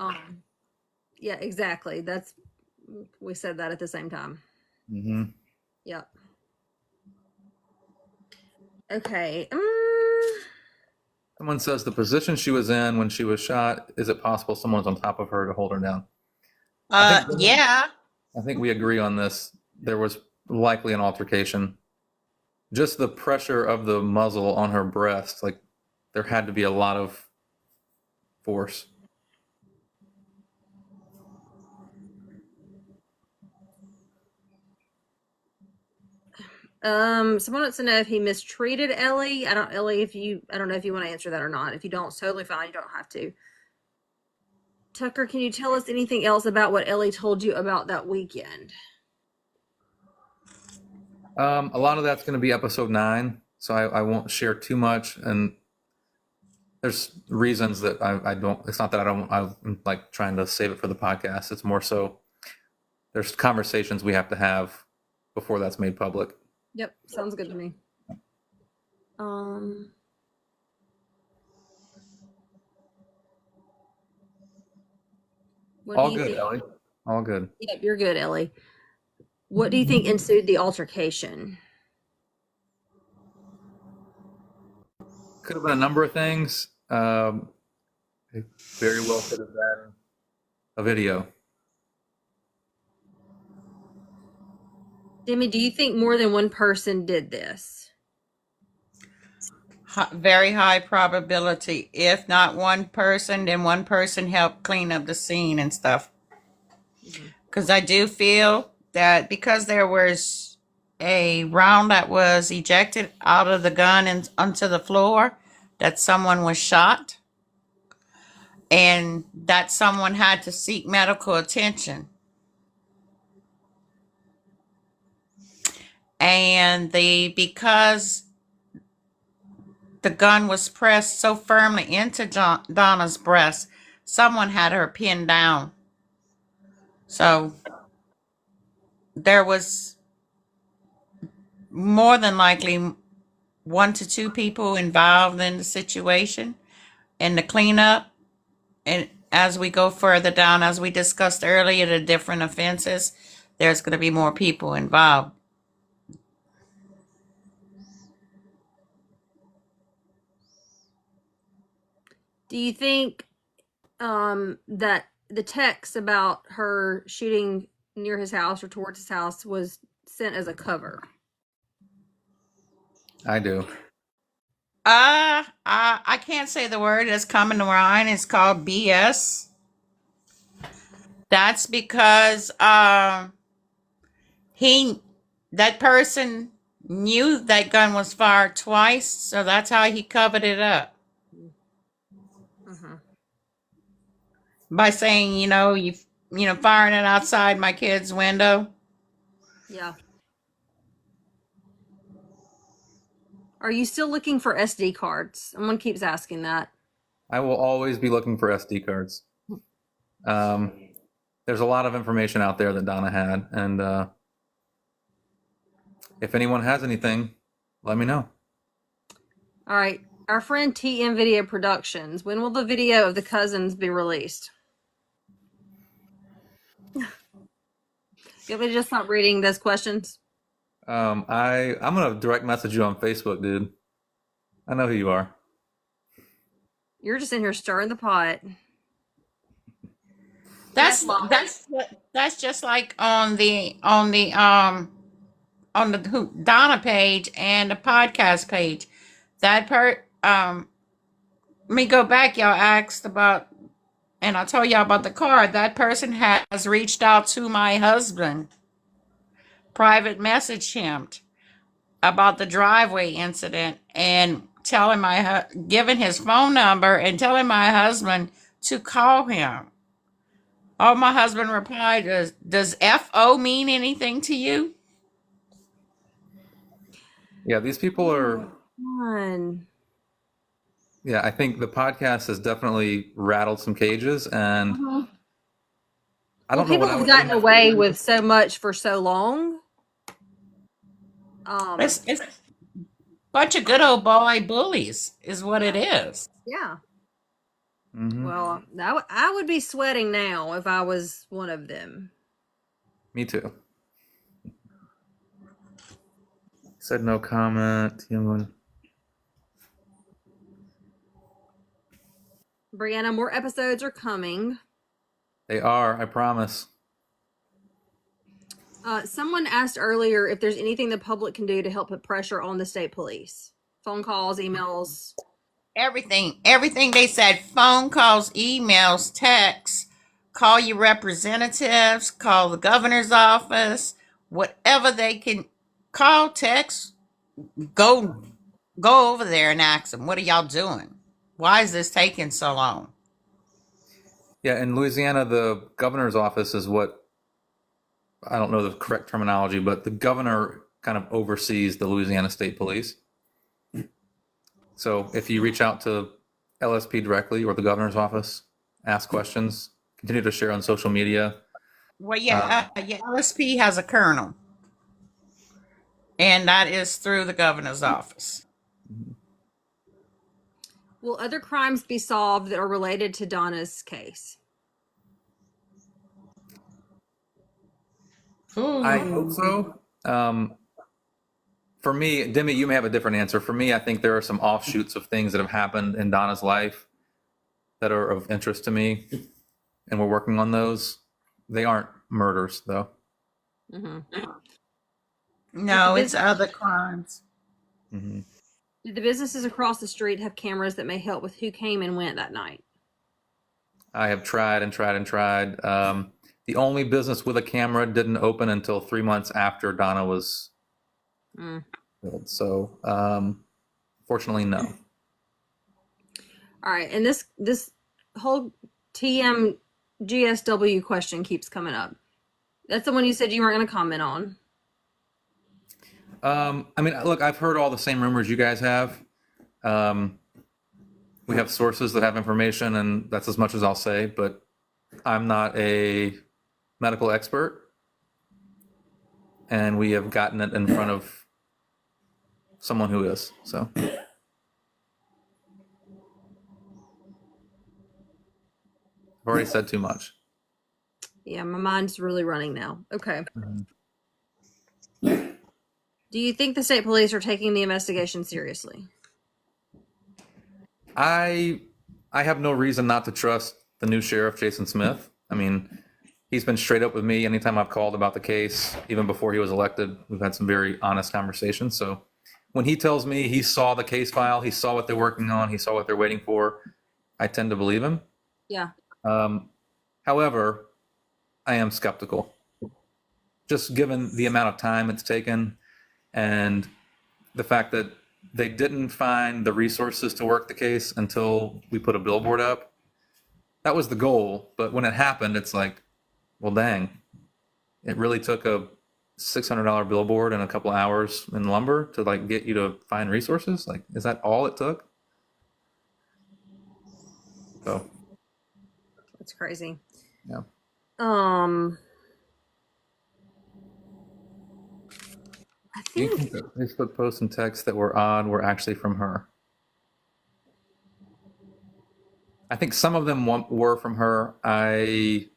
Yeah, exactly. We said that at the same time. Mm-hmm. Yep. Okay. Someone says the position she was in when she was shot, is it possible someone's on top of her to hold her down? Yeah. I think we agree on this. There was likely an altercation. just the pressure of the muzzle on her breast, like there had to be a lot of force. Someone wants to know if he mistreated Ellie. Ellie, I don't know if you want to answer that or not. If you don't, it's totally fine. You don't have to. Tucker, can you tell us anything else about what Ellie told you about that weekend? A lot of that's going to be episode 9, so I won't share too much. And there's reasons that I don't. It's not that I'm like trying to save it for the podcast. It's more so there's conversations we have to have before that's made public. Yep, sounds good to me. What All do you good, think? Ellie. All good. Yep, you're good, Ellie. What do you think ensued the altercation? Could have been a number of things. It very well could have been a video. Demmie, do you think more than one person did this? Very high probability. If not one person, then one person helped clean up the scene and stuff. Because I do feel that because there was a round that was ejected out of the gun and onto the floor, that someone was shot and that someone had to seek medical attention. And because the gun was pressed so firmly into Donna's breast, someone had her pinned down. So there was more than likely 1 to 2 people involved in the situation and the cleanup. And as we go further down, as we discussed earlier, the different offenses, there's going to be more people involved. Do you think that the text about her shooting near his house or towards his house was sent as a cover? I do. I can't say the word that's coming to mind. It's called BS. That's because that person knew that gun was fired twice, so that's how he covered it up. By saying, you firing it outside my kid's window. Yeah. Are you still looking for SD cards? Someone keeps asking that. I will always be looking for SD cards. There's a lot of information out there that Donna had, and if anyone has anything, let me know. All right. Our friend TM Video Productions. When will the video of the cousins be released? You want me to just stop reading those questions? I'm gonna direct message you on Facebook, dude. I know who you are. You're just in here stirring the pot. That's just like on the Donna page and the podcast page. Let me go back. Y'all asked about, and I told y'all about the car. That person has reached out to my husband, private messaged him about the driveway incident, and giving his phone number and telling my husband to call him. Oh, my husband replied, does FO mean anything to you? Yeah, these people are. Fun. Yeah, I think the podcast has definitely rattled some cages, and I don't know People what I have would gotten do. away with so much for so long. It's a bunch of good old boy bullies is what it is. Yeah. Mhm. Well, I would be sweating now if I was one of them. Me too. Said no comment. Brianna, more episodes are coming. They are, I promise. Someone asked earlier if there's anything the public can do to help put pressure on the state police. Phone calls, emails. Everything they said, phone calls, emails, texts, call your representatives, call the governor's office, whatever they can call, text, go go over there and ask them, what are y'all doing? Why is this taking so long? Yeah, in Louisiana, the governor's office is what, I don't know the correct terminology, but the governor kind of oversees the Louisiana State Police. So if you reach out to LSP directly or the governor's office, ask questions, continue to share on social media. Well, yeah, LSP has a colonel, and that is through the governor's office. Will other crimes be solved that are related to Donna's case? I hope so. For me, Demmie, you may have a different answer. For me, I think there are some offshoots of things that have happened in Donna's life that are of interest to me, and we're working on those. They aren't murders, though. Mm-hmm. No, it's other crimes. Mm-hmm. Did the businesses across the street have cameras that may help with who came and went that night? I have tried and tried and tried. The only business with a camera didn't open until 3 months after Donna was killed. So, fortunately, no. All right, and this whole TMGSW question keeps coming up. That's the one you said you weren't going to comment on. I mean, look, I've heard all the same rumors you guys have. We have sources that have information, and that's as much as I'll say, but I'm not a medical expert, and we have gotten it in front of someone who is. So I've already said too much. Yeah, my mind's really running now. Okay. Mm-hmm. Do you think the state police are taking the investigation seriously? I have no reason not to trust the new sheriff, Jason Smith. I mean, he's been straight up with me anytime I've called about the case, even before he was elected. We've had some very honest conversations. So when he tells me he saw the case file, he saw what they're working on, he saw what they're waiting for, I tend to believe him. Yeah. However, I am skeptical. Just given the amount of time it's taken and the fact that they didn't find the resources to work the case until we put a billboard up. That was the goal, but when it happened, it's like, well, dang. It really took a $600 billboard and a couple hours in lumber to like get you to find resources. Like, is that all it took? So That's crazy. yeah. I Do you think think that Facebook posts and texts that were odd were actually from her? I think some of them were from her. I'm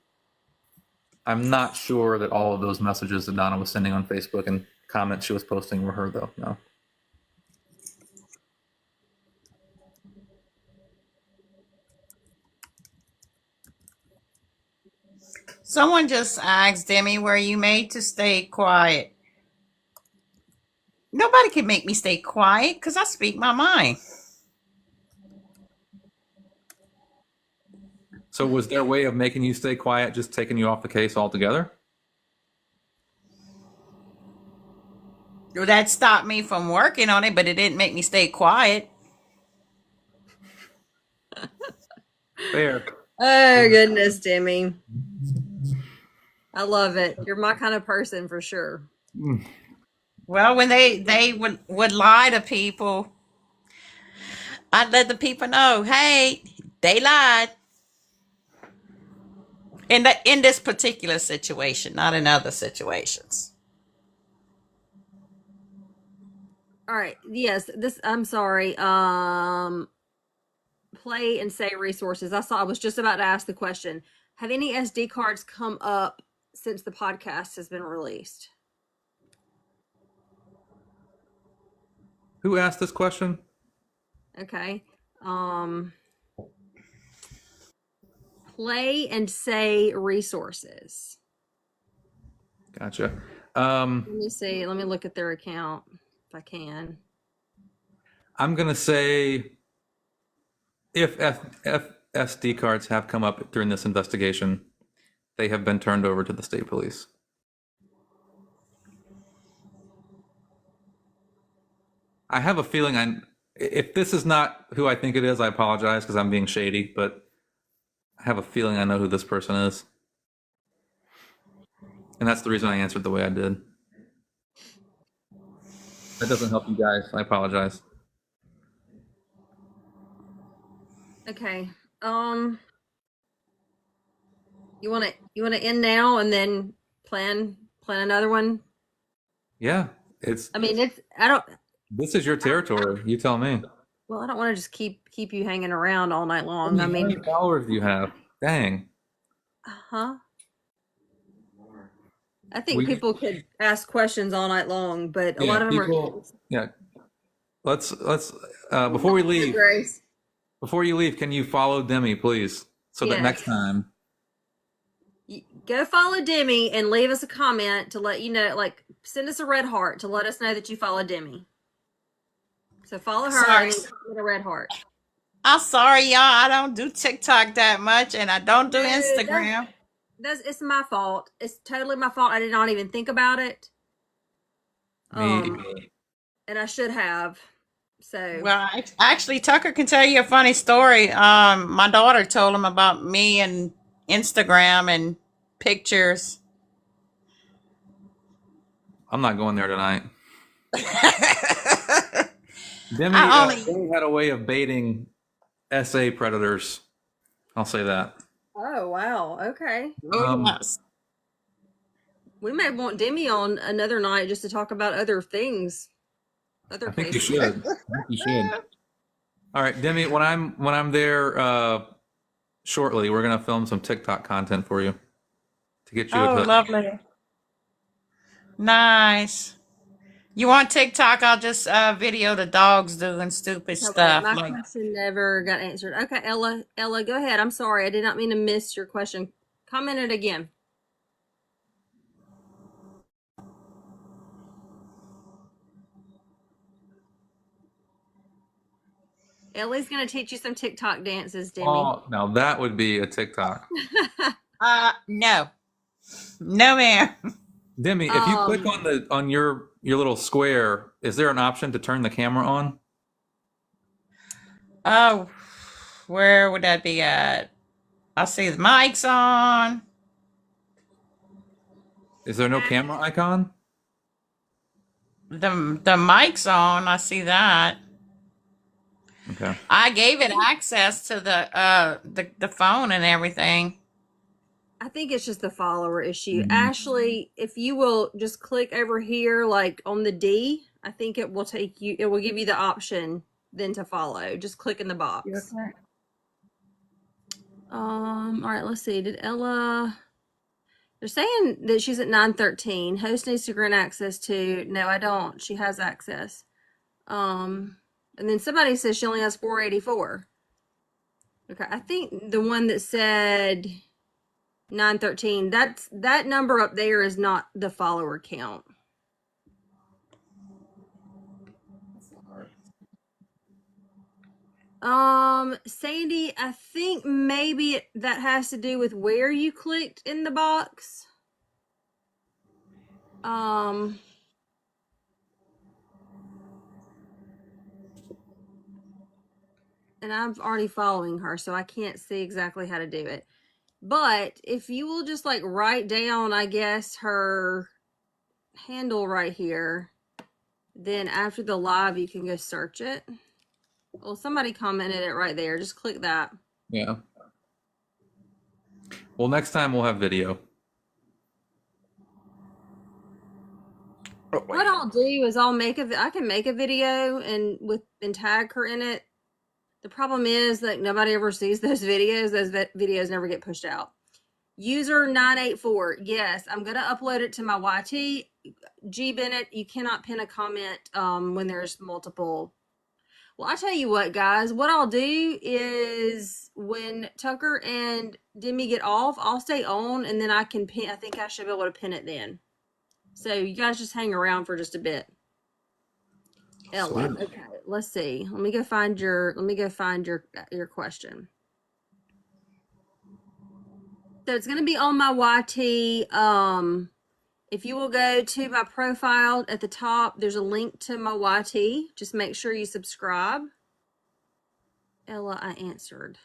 not sure that all of those messages that Donna was sending on Facebook and comments she was posting were her, though. No. Someone just asked Demmie, were you made to stay quiet? Nobody can make me stay quiet because I speak my mind. So was their way of making you stay quiet just taking you off the case altogether? That stopped me from working on it, but it didn't make me stay quiet. Fair. Oh goodness, Demmie. I love it. You're my kind of person for sure. Well, when they would lie to people, I'd let the people know, hey, they lied. In this particular situation, not in other situations. All right. Yes, I'm sorry. Play and say resources. I was just about to ask the question. Have any SD cards come up since the podcast has been released? Who asked this question? Okay. Play and say resources. Gotcha. Let me see. Let me look at their account if I can. I'm gonna say if FSD cards have come up during this investigation, they have been turned over to the state police. I have a feeling if this is not who I think it is, I apologize because I'm being shady, but I have a feeling I know who this person is. And that's the reason I answered the way I did. That doesn't help you guys. I apologize. Okay. You wanna end now and then plan another one? Yeah, this is your territory. You tell me. Well, I don't want to just keep you hanging around all night long. How many followers do you have? Dang. Huh? I think people could ask questions all night long, but a lot of them are. Yeah. Let's before we leave. Grace. Before you leave, can you follow Demmie, please, so that next time. Go follow Demmie and leave us a comment to let you know. Like, send us a red heart to let us know that you follow Demmie. So follow her and get a red heart. I'm sorry, y'all. I don't do TikTok that much, and I don't do Instagram. It's my fault. It's totally my fault. I did not even think about it. And I should have. So well, actually, Tucker can tell you a funny story. My daughter told him about me and Instagram and pictures. I'm not going there tonight. Demmie had a way of baiting SA predators. I'll say that. Oh, wow. Okay. Yes. We may want Demmie on another night just to talk about other things. I think you should. All right, Demmie, when I'm there shortly, we're gonna film some TikTok content for you to get you a hook. Lovely. Nice. You want TikTok? I'll just video the dogs doing stupid stuff. My question never got answered. Okay, Ella, go ahead. I'm sorry. I did not mean to miss your question. Comment it again. Ellie's going to teach you some TikTok dances, Demmie. Oh, now that would be a TikTok. No, ma'am. Demmie, if you click on your little square, is there an option to turn the camera on? Oh, where would that be at? I see the mic's on. Is there no camera icon? The mic's on. I see that. Okay. I gave it access to the phone and everything. I think it's just the follower issue. Ashley, if you will just click over here, like on the D, I think it will give you the option then to follow. Just click in the box. Yes, sir. All right, let's see. Did Ella, they're saying that she's at 913. Host needs to grant access to, no, I don't. She has access. And then somebody says she only has 484. Okay, I think the one that said 913, that number up there is not the follower count. Sandy, I think maybe that has to do with where you clicked in the box. And I'm already following her, so I can't see exactly how to do it. But if you will just like write down, I guess, her handle right here, then after the live, you can go search it. Well, somebody commented it right there. Just click that. Yeah. Well, next time we'll have video. What I'll do is I can make a video and tag her in it. The problem is that nobody ever sees those videos. Those videos never get pushed out. User 984. Yes, I'm going to upload it to my YT. G Bennett, you cannot pin a comment when there's multiple. Well, I tell you what, guys. What I'll do is when Tucker and Demmie get off, I'll stay on, and then I can pin. I think I should be able to pin it then. So you guys just hang around for just a bit. Ella, Sweet. okay, let's see. Let me go find your question. So it's gonna be on my YT. If you will go to my profile at the top, there's a link to my YT. Just make sure you subscribe. Ella, I answered.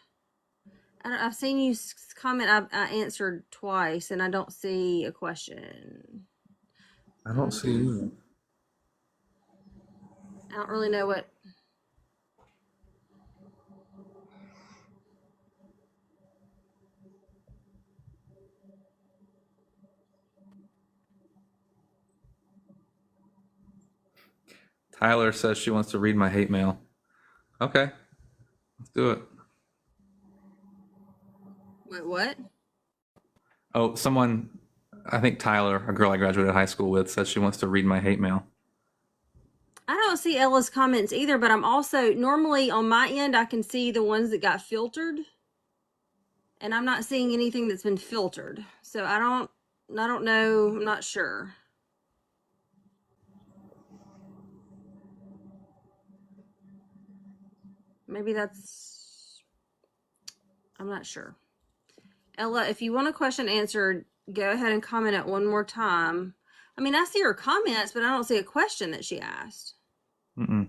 I've seen you comment. I answered twice, and I don't see a question. I don't see you. I don't really know what. Tyler says she wants to read my hate mail. Okay, let's do it. Wait, what? Oh, someone, I think Tyler, a girl I graduated high school with, says she wants to read my hate mail. I don't see Ella's comments either, but I'm also normally on my end I can see the ones that got filtered, and I'm not seeing anything that's been filtered. So I don't know. I'm not sure. Maybe that's. I'm not sure. Ella, if you want a question answered, go ahead and comment it one more time. I mean, I see her comments, but I don't see a question that she asked. Mm-mm.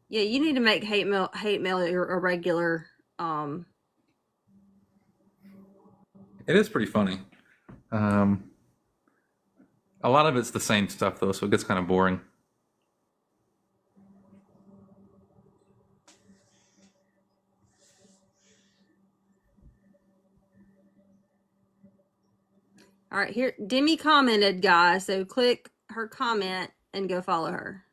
Yeah, you need to make hate mail a regular. It is pretty funny. A lot of it's the same stuff though, so it gets kind of boring. All right, here Demmie commented, guys. So click her comment and go follow her.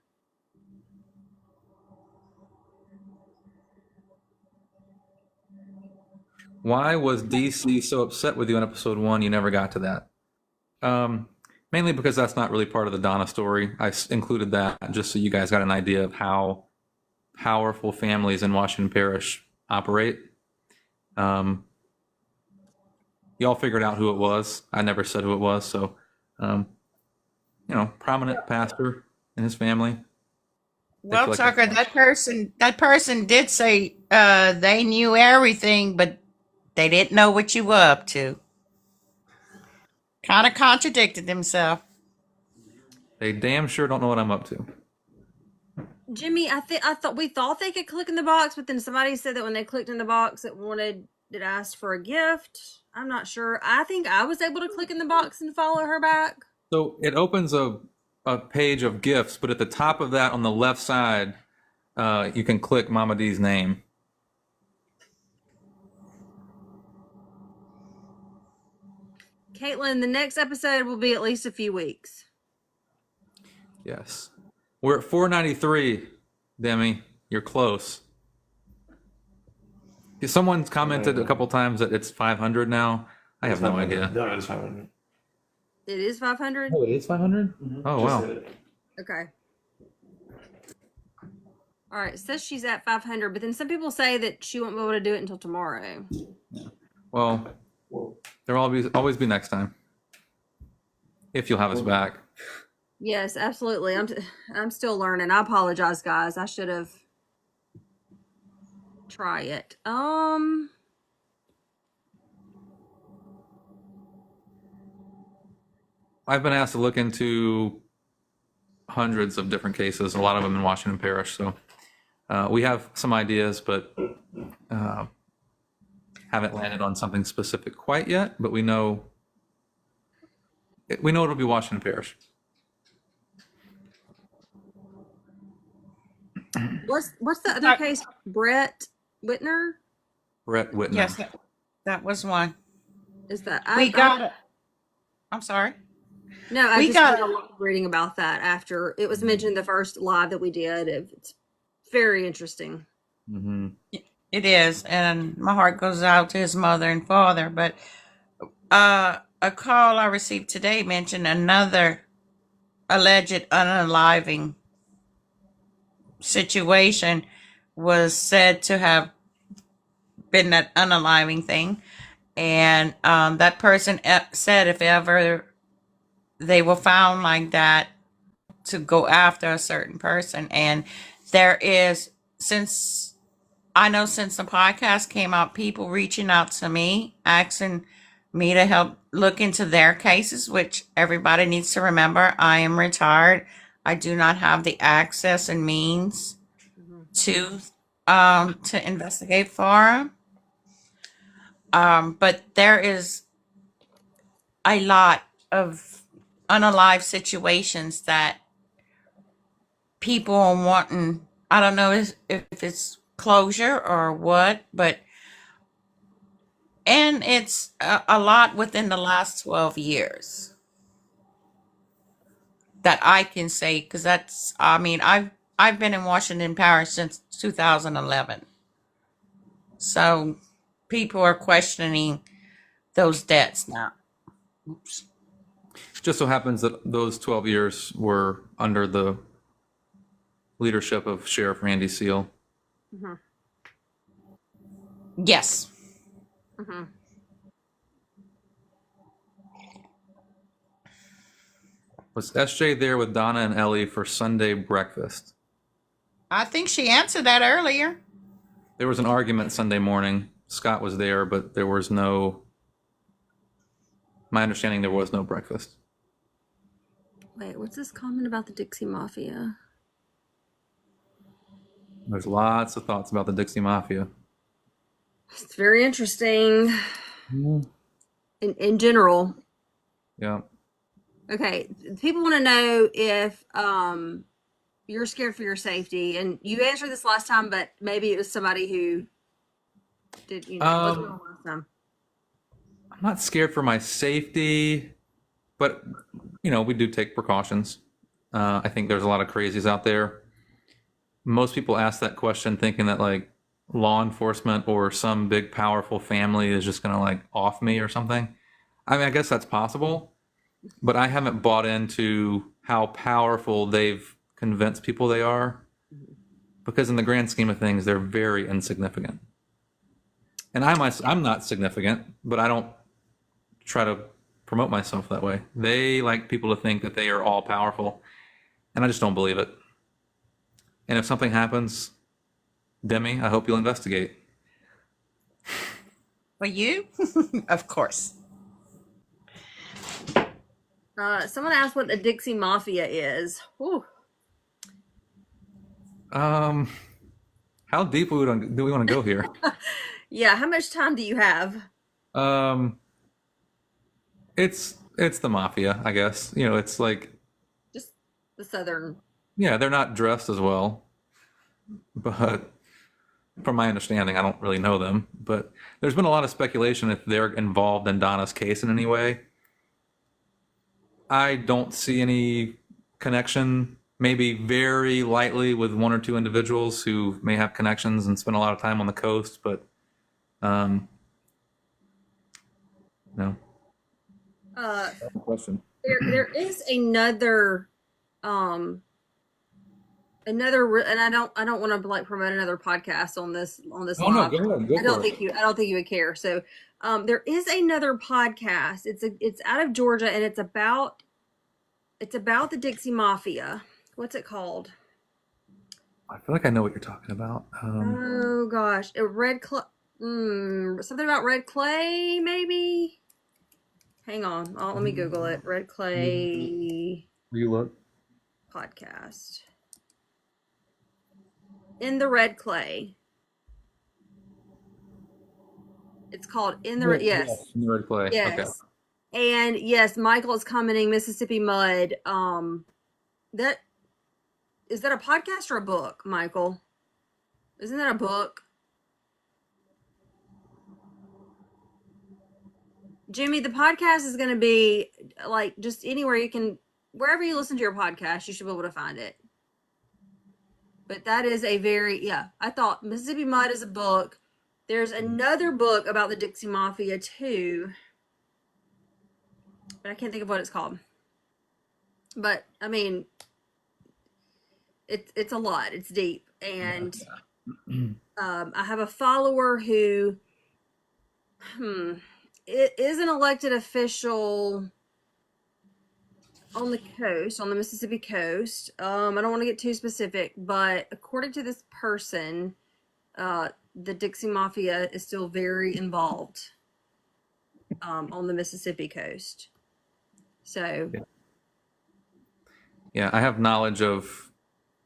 Why was DC so upset with you in episode 1? You never got to that. Mainly because that's not really part of the Donna story. I included that just so you guys got an idea of how powerful families in Washington Parish operate. Y'all figured out who it was. I never said who it was. So, prominent pastor and his family. Well, like Tucker, that person did say they knew everything, but they didn't know what you were up to. Kind of contradicted himself. They damn sure don't know what I'm up to. Jimmy, I thought we thought they could click in the box, but then somebody said that when they clicked in the box, it asked for a gift. I'm not sure. I think I was able to click in the box and follow her back. So it opens a page of gifts, but at the top of that on the left side, you can click Mama D's name. Caitlin, the next episode will be at least a few weeks. Yes. We're at 493, Demmie. You're close. Someone's commented a couple times that it's 500 now. I have no idea. No, it's 500. It is 500? Oh, it is 500? Oh, wow. Okay. All right. It says she's at 500, but then some people say that she won't be able to do it until tomorrow. Well, there'll always be next time. If you'll have us back. Yes, absolutely. I'm still learning. I apologize, guys. I should have try it. I've been asked to look into hundreds of different cases, a lot of them in Washington Parish. So we have some ideas, but haven't landed on something specific quite yet. But we know it'll be Washington Parish. What's the other case? Brett Whitner? Brett Whitner. Yes, that was one. Is that We got it. I'm sorry. No, I We just got got a lot of reading about that after it was mentioned the first live that we did. It's very interesting. Mm-hmm. It is, and my heart goes out to his mother and father. But a call I received today mentioned another alleged unaliving situation was said to have been that unaliving thing, and that person said if ever they were found like that to go after a certain person. And there is, since since the podcast came out, people reaching out to me, asking me to help look into their cases, which everybody needs to remember. I am retired. I do not have the access and means to investigate for them. But there is a lot of unalive situations that people are wanting. I don't know if it's closure or what, but and it's a lot within the last 12 years that I can say, because that's, I mean, I've been in Washington Parish since 2011. So people are questioning those debts now. Oops. Just so happens that those 12 years were under the leadership of Sheriff Randy Seal. Mm-hmm. Yes. Mm-hmm. Was SJ there with Donna and Ellie for Sunday breakfast? I think she answered that earlier. There was an argument Sunday morning. Scott was there, but there was no, my understanding, there was no breakfast. Wait, what's this comment about the Dixie Mafia? There's lots of thoughts about the Dixie Mafia. It's very interesting. In general. Yeah. Okay, people want to know if you're scared for your safety, and you answered this last time, but maybe it was somebody who did, wasn't on last time. I'm not scared for my safety, but we do take precautions. I think there's a lot of crazies out there. Most people ask that question thinking that like law enforcement or some big powerful family is just going to like off me or something. I mean, I guess that's possible, but I haven't bought into how powerful they've convinced people they are, because in the grand scheme of things, they're very insignificant. And I'm not significant, but I don't try to promote myself that way. They like people to think that they are all powerful, and I just don't believe it. And if something happens, Demmie, I hope you'll investigate. For you? Of course. Someone asked what the Dixie Mafia is. Whew. How deep do we want to go here? Yeah, how much time do you have? It's the mafia, I guess. It's like, Just the Southern. yeah, they're not dressed as well, but from my understanding, I don't really know them. But there's been a lot of speculation if they're involved in Donna's case in any way. I don't see any connection, maybe very lightly with one or two individuals who may have connections and spend a lot of time on the coast, but no. Question. There is another and I don't want to like promote another podcast on this Oh no, live. go ahead. Go I don't for think you would care. So there is another podcast. It's out of Georgia, and it's about the Dixie Mafia. What's it called? I feel like I know what you're talking about. Oh gosh, something about red clay, maybe. Hang on, let me Google it. Red clay You look. podcast. In the red clay. It's called In the Red. Yes. In the red clay. Yes. Okay. And yes, Michael is commenting Mississippi Mud. That is that a podcast or a book, Michael? Isn't that a book? Jimmy, the podcast is going to be like just anywhere wherever you listen to your podcast, you should be able to find it. But that is I thought Mississippi Mud is a book. There's another book about the Dixie Mafia too, but I can't think of what it's called. But I mean, it's a lot. It's deep, and I have a follower who is an elected official on the coast, on the Mississippi coast. I don't want to get too specific, but according to this person, the Dixie Mafia is still very involved on the Mississippi coast. So, Yeah, I have knowledge of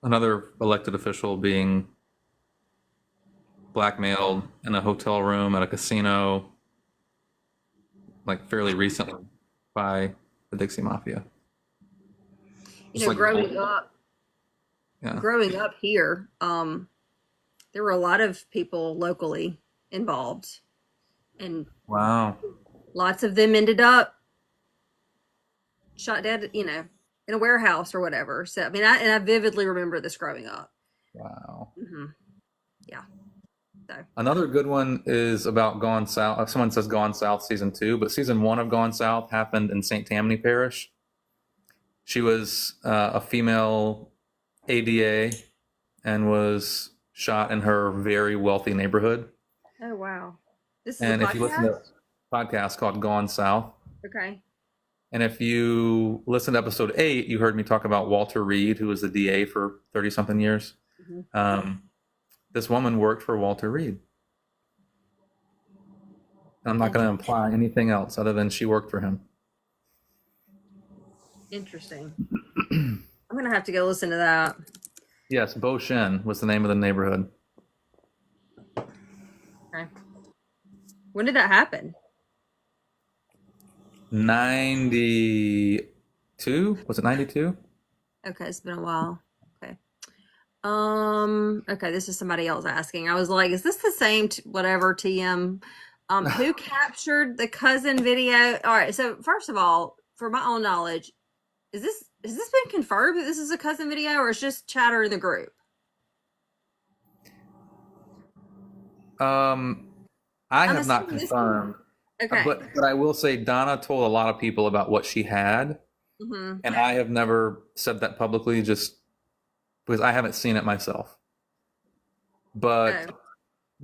another elected official being blackmailed in a hotel room at a casino, like fairly recently, by the Dixie Mafia. you Just know, like, yeah. growing up here, there were a lot of people locally involved, and Wow. lots of them ended up shot dead, you know, in a warehouse or whatever. So, I mean, I vividly remember this growing up. Wow. Yeah. So, Another good one is about Gone South. Someone says Gone South season 2, but season 1 of Gone South happened in St. Tammany Parish. She was a female ADA and was shot in her very wealthy neighborhood. oh wow, this is And a if you listen to podcast. a podcast called Gone South, Okay. and if you listen to episode 8, you heard me talk about Walter Reed, who was the DA for 30 something years. This woman worked for Walter Reed. I'm not going to imply anything else other than she worked for him. Interesting. I'm gonna have to go listen to that. Yes, Bo Shen was the name of the neighborhood. Okay. When did that happen? 92? Was it 92? Okay, it's been a while. Okay. Okay, this is somebody else asking. I was like, is this the same whatever TM? Who captured the cousin video? All right, so first of all, for my own knowledge, has this been confirmed that this is a cousin video, or it's just chatter in the group? I I'm have not assuming this. confirmed, Okay. but I will say Donna told a lot of people about what she had, and I have never said that publicly just because I haven't seen it myself. But Oh.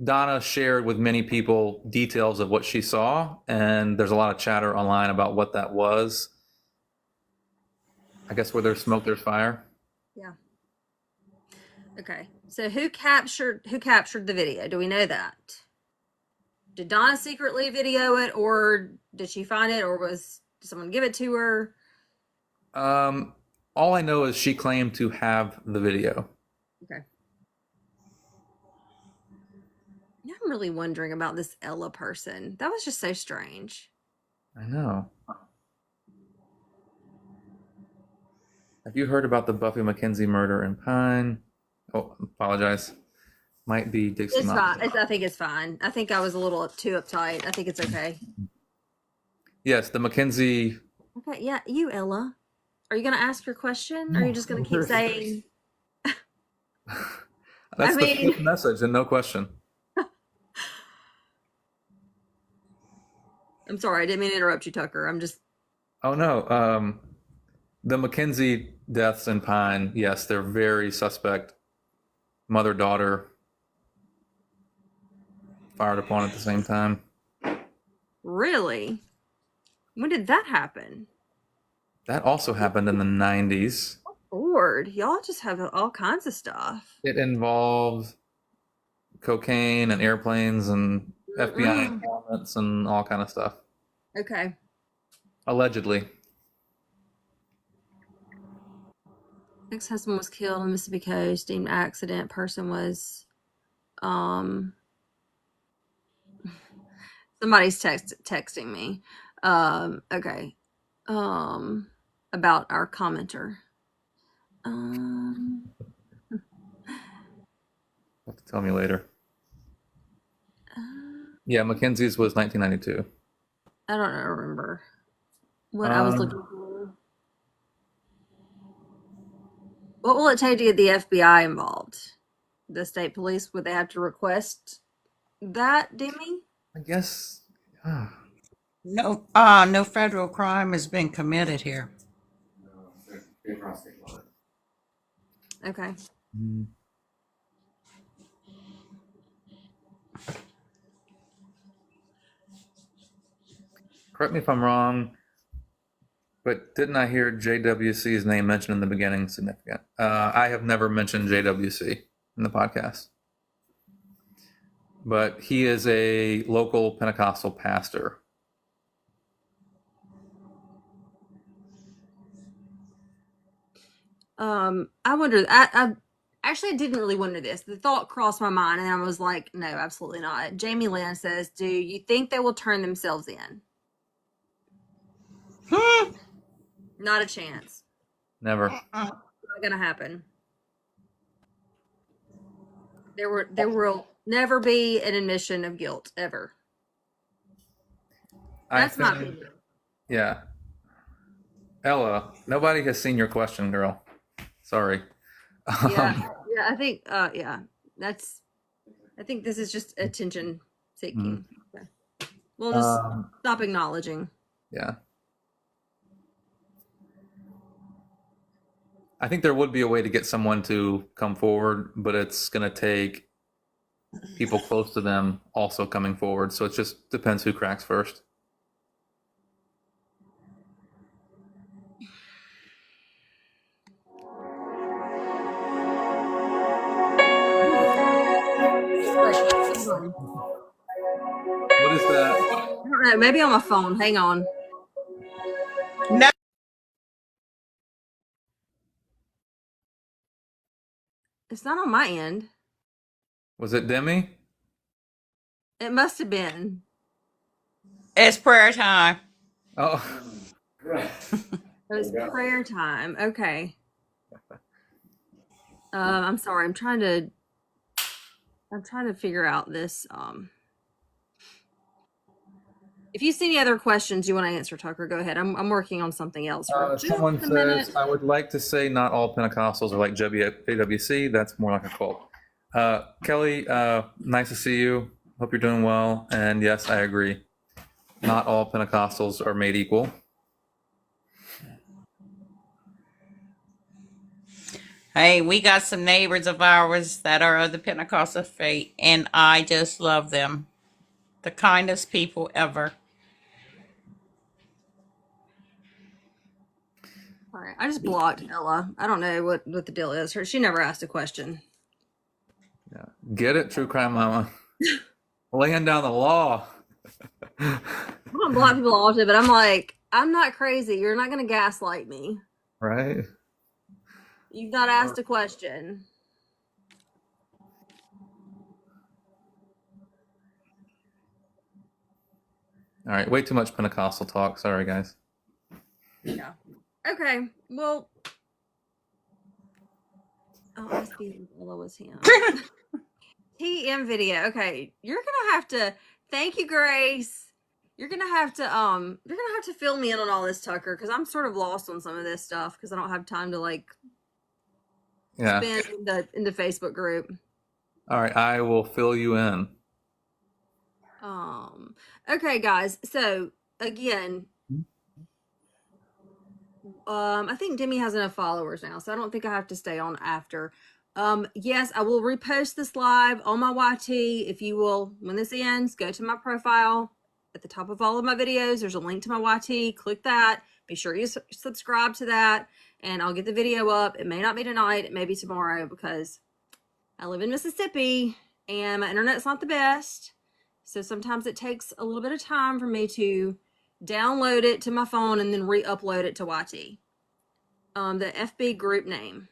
Donna shared with many people details of what she saw, and there's a lot of chatter online about what that was. I guess where there's smoke, there's fire. Yeah. Okay. So who captured the video? Do we know that? Did Donna secretly video it, or did she find it, or did someone give it to her? All I know is she claimed to have the video. Okay. Now I'm really wondering about this Ella person. That was just so strange. I know. Have you heard about the Buffy McKenzie murder in Pine? Oh, apologize. Might be Dixie It's Mafia. fine. I think it's fine. I think I was a little too uptight. I think it's okay. Yes, the McKenzie. Okay, yeah, you, Ella. Are you going to ask your question, or are you just going to keep saying? That's I the mean- fifth message, and no question. I'm sorry, I didn't mean to interrupt you, Tucker. I'm just. Oh no. The McKenzie deaths in Pine, yes, they're very suspect. Mother daughter fired upon at the same time. Really? When did that happen? That also happened in the 90s. Lord, y'all just have all kinds of stuff. It involved cocaine and airplanes and FBI informants and all kind of stuff. Okay. Allegedly. Ex-husband was killed on Mississippi coast. Deemed accident. Person was, somebody's texting me. Okay. About our commenter. You'll have to tell me later. Yeah, McKenzie's was 1992. I don't remember what I was looking for. What will it take to get the FBI involved? The state police, would they have to request that, Demmie? I guess. No, no federal crime has been committed here. Okay. Correct me if I'm wrong, But didn't I hear JWC's name mentioned in the beginning? Significant. I have never mentioned JWC in the podcast. But he is a local Pentecostal pastor. I wonder. I actually didn't really wonder this. The thought crossed my mind, and I was like, no, absolutely not. Jamie Lynn says, "Do you think they will turn themselves in?" Not a chance. Never. Not gonna happen. There will never be an admission of guilt ever. That's my opinion. Yeah. Ella, nobody has seen your question, girl. Sorry. Yeah, yeah. I think, yeah. I think this is just attention seeking. Okay. We'll just stop acknowledging. Yeah. I think there would be a way to get someone to come forward, but it's going to take people close to them also coming forward. So it just depends who cracks first. What is that? I don't know. Maybe on my phone. Hang on. No. It's not on my end. Was it Demmie? It must have been. It's prayer time. Oh. It was prayer time. Okay. I'm sorry. I'm trying to figure out this. If you see any other questions you want to answer, Tucker, go ahead. I'm working on something else. For just Someone a says, minute. I would like to say not all Pentecostals are like JWC. That's more like a cult. Kelly, nice to see you. Hope you're doing well. And yes, I agree. Not all Pentecostals are made equal. Hey, we got some neighbors of ours that are of the Pentecostal faith, and I just love them. The kindest people ever. All right. I just blocked Ella. I don't know what the deal is. She never asked a question. Yeah. Get it, True Crime Mama. Laying down the law. I don't block people often, but I'm like, I'm not crazy. You're not going to gaslight me. Right? You've not asked a question. All right. Way too much Pentecostal talk. Sorry, guys. Yeah. Okay. Well. Oh, I was being Ella was him. TM video. Okay. You're gonna have to thank you, Grace. You're gonna have to fill me in on all this, Tucker, because I'm sort of lost on some of this stuff because I don't have time to like spend in the Facebook group. All right, I will fill you in. Okay, guys. So again, I think Demmie has enough followers now, so I don't think I have to stay on after. Yes, I will repost this live on my YT. If you will, when this ends, go to my profile at the top of all of my videos. There's a link to my YT. Click that. Be sure you subscribe to that, and I'll get the video up. It may not be tonight. It may be tomorrow because I live in Mississippi and my internet's not the best. So sometimes it takes a little bit of time for me to download it to my phone and then re-upload it to YT. The FB group name.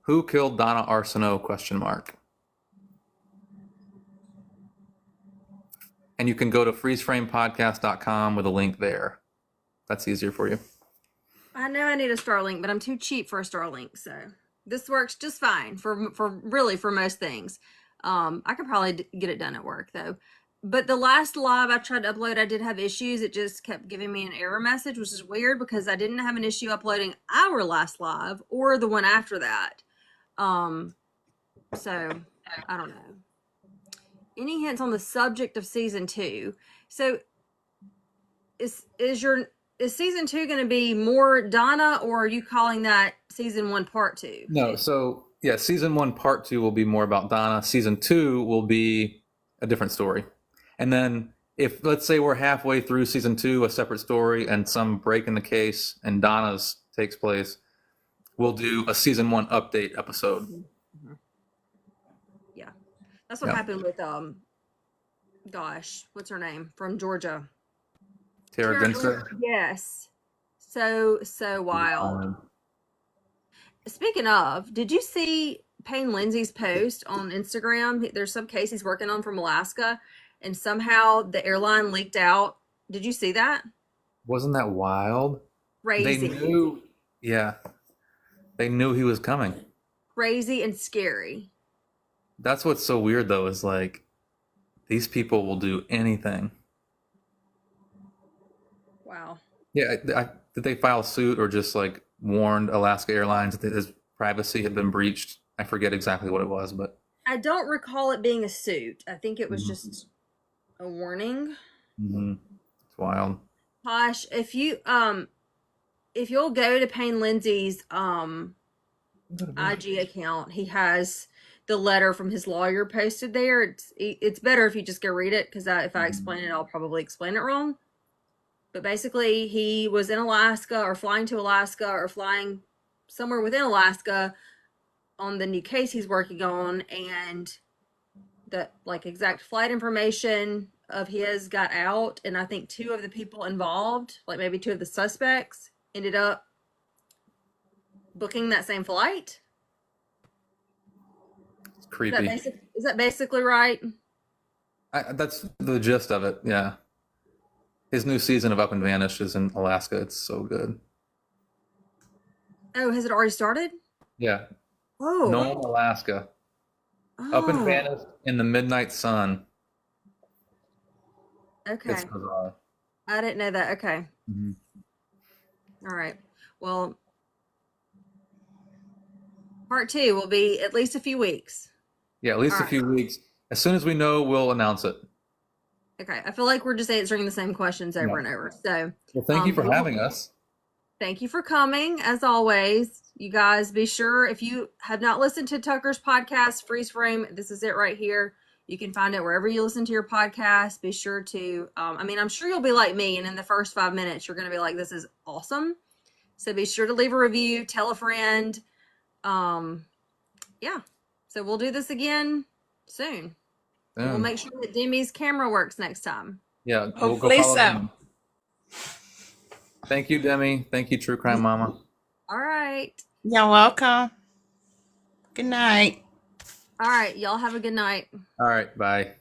Who killed Donna Arceneaux? Question mark. And you can go to freezeframepodcast.com with a link there. That's easier for you. I know I need a Starlink, but I'm too cheap for a Starlink, so this works just fine for most things. I could probably get it done at work though. But the last live I tried to upload, I did have issues. It just kept giving me an error message, which is weird because I didn't have an issue uploading our last live or the one after that. So I don't know. Any hints on the subject of season 2? So is season 2 going to be more Donna, or are you calling that season 1 part 2? No, so yeah, season 1 part 2 will be more about Donna. Season 2 will be a different story. And then if let's say we're halfway through season 2, a separate story, and some break in the case and Donna's takes place, we'll do a season 1 update episode. Yeah, that's what Yeah. happened with gosh, what's her name from Georgia? Tara Ginster. Yes, so wild. Speaking of, did you see Payne Lindsay's post on Instagram? There's some case he's working on from Alaska, and somehow the airline leaked out. Did you see that? Wasn't that wild? Crazy. They knew. Yeah, they knew he was coming. Crazy and scary. That's what's so weird, though, is like these people will do anything. Wow. Yeah, did they file suit or just like warned Alaska Airlines that his privacy had been breached? I forget exactly what it was, but I don't recall it being a suit. I think it was just a warning. It's wild. Posh, if you'll go to Payne Lindsay's IG account, he has the letter from his lawyer posted there. It's better if you just go read it, because if I explain it, I'll probably explain it wrong. But basically, he was in Alaska or flying to Alaska or flying somewhere within Alaska on the new case he's working on, and the exact flight information of his got out, and I think 2 of the people involved, like maybe 2 of the suspects, ended up booking that same flight. It's creepy. Is that basically right? That's the gist of it. Yeah. His new season of Up and Vanished is in Alaska. It's so good. Oh, has it already started? Yeah. Oh. Nome, Alaska. Up and Vanished in the midnight sun. Okay. It's bizarre. I didn't know that. Okay. All right. Well, part 2 will be at least a few weeks. Yeah, at least a few weeks. As soon as we know, we'll announce it. Okay. I feel like we're just answering the same questions over and over. So, well, thank you for having us. Thank you for coming, as always. You guys, be sure, if you have not listened to Tucker's podcast, Freeze Frame, this is it right here. You can find it wherever you listen to your podcast. Be sure to, I'm sure you'll be like me, and in the first 5 minutes, you're going to be like, this is awesome. So be sure to leave a review, tell a friend. Yeah. So we'll do this again soon. We'll make sure that Demmie's camera works next time. Yeah. Hopefully so. Thank you, Demmie. Thank you, True Crime Mama. All right. You're welcome. Good night. All right. Y'all have a good night. All right. Bye.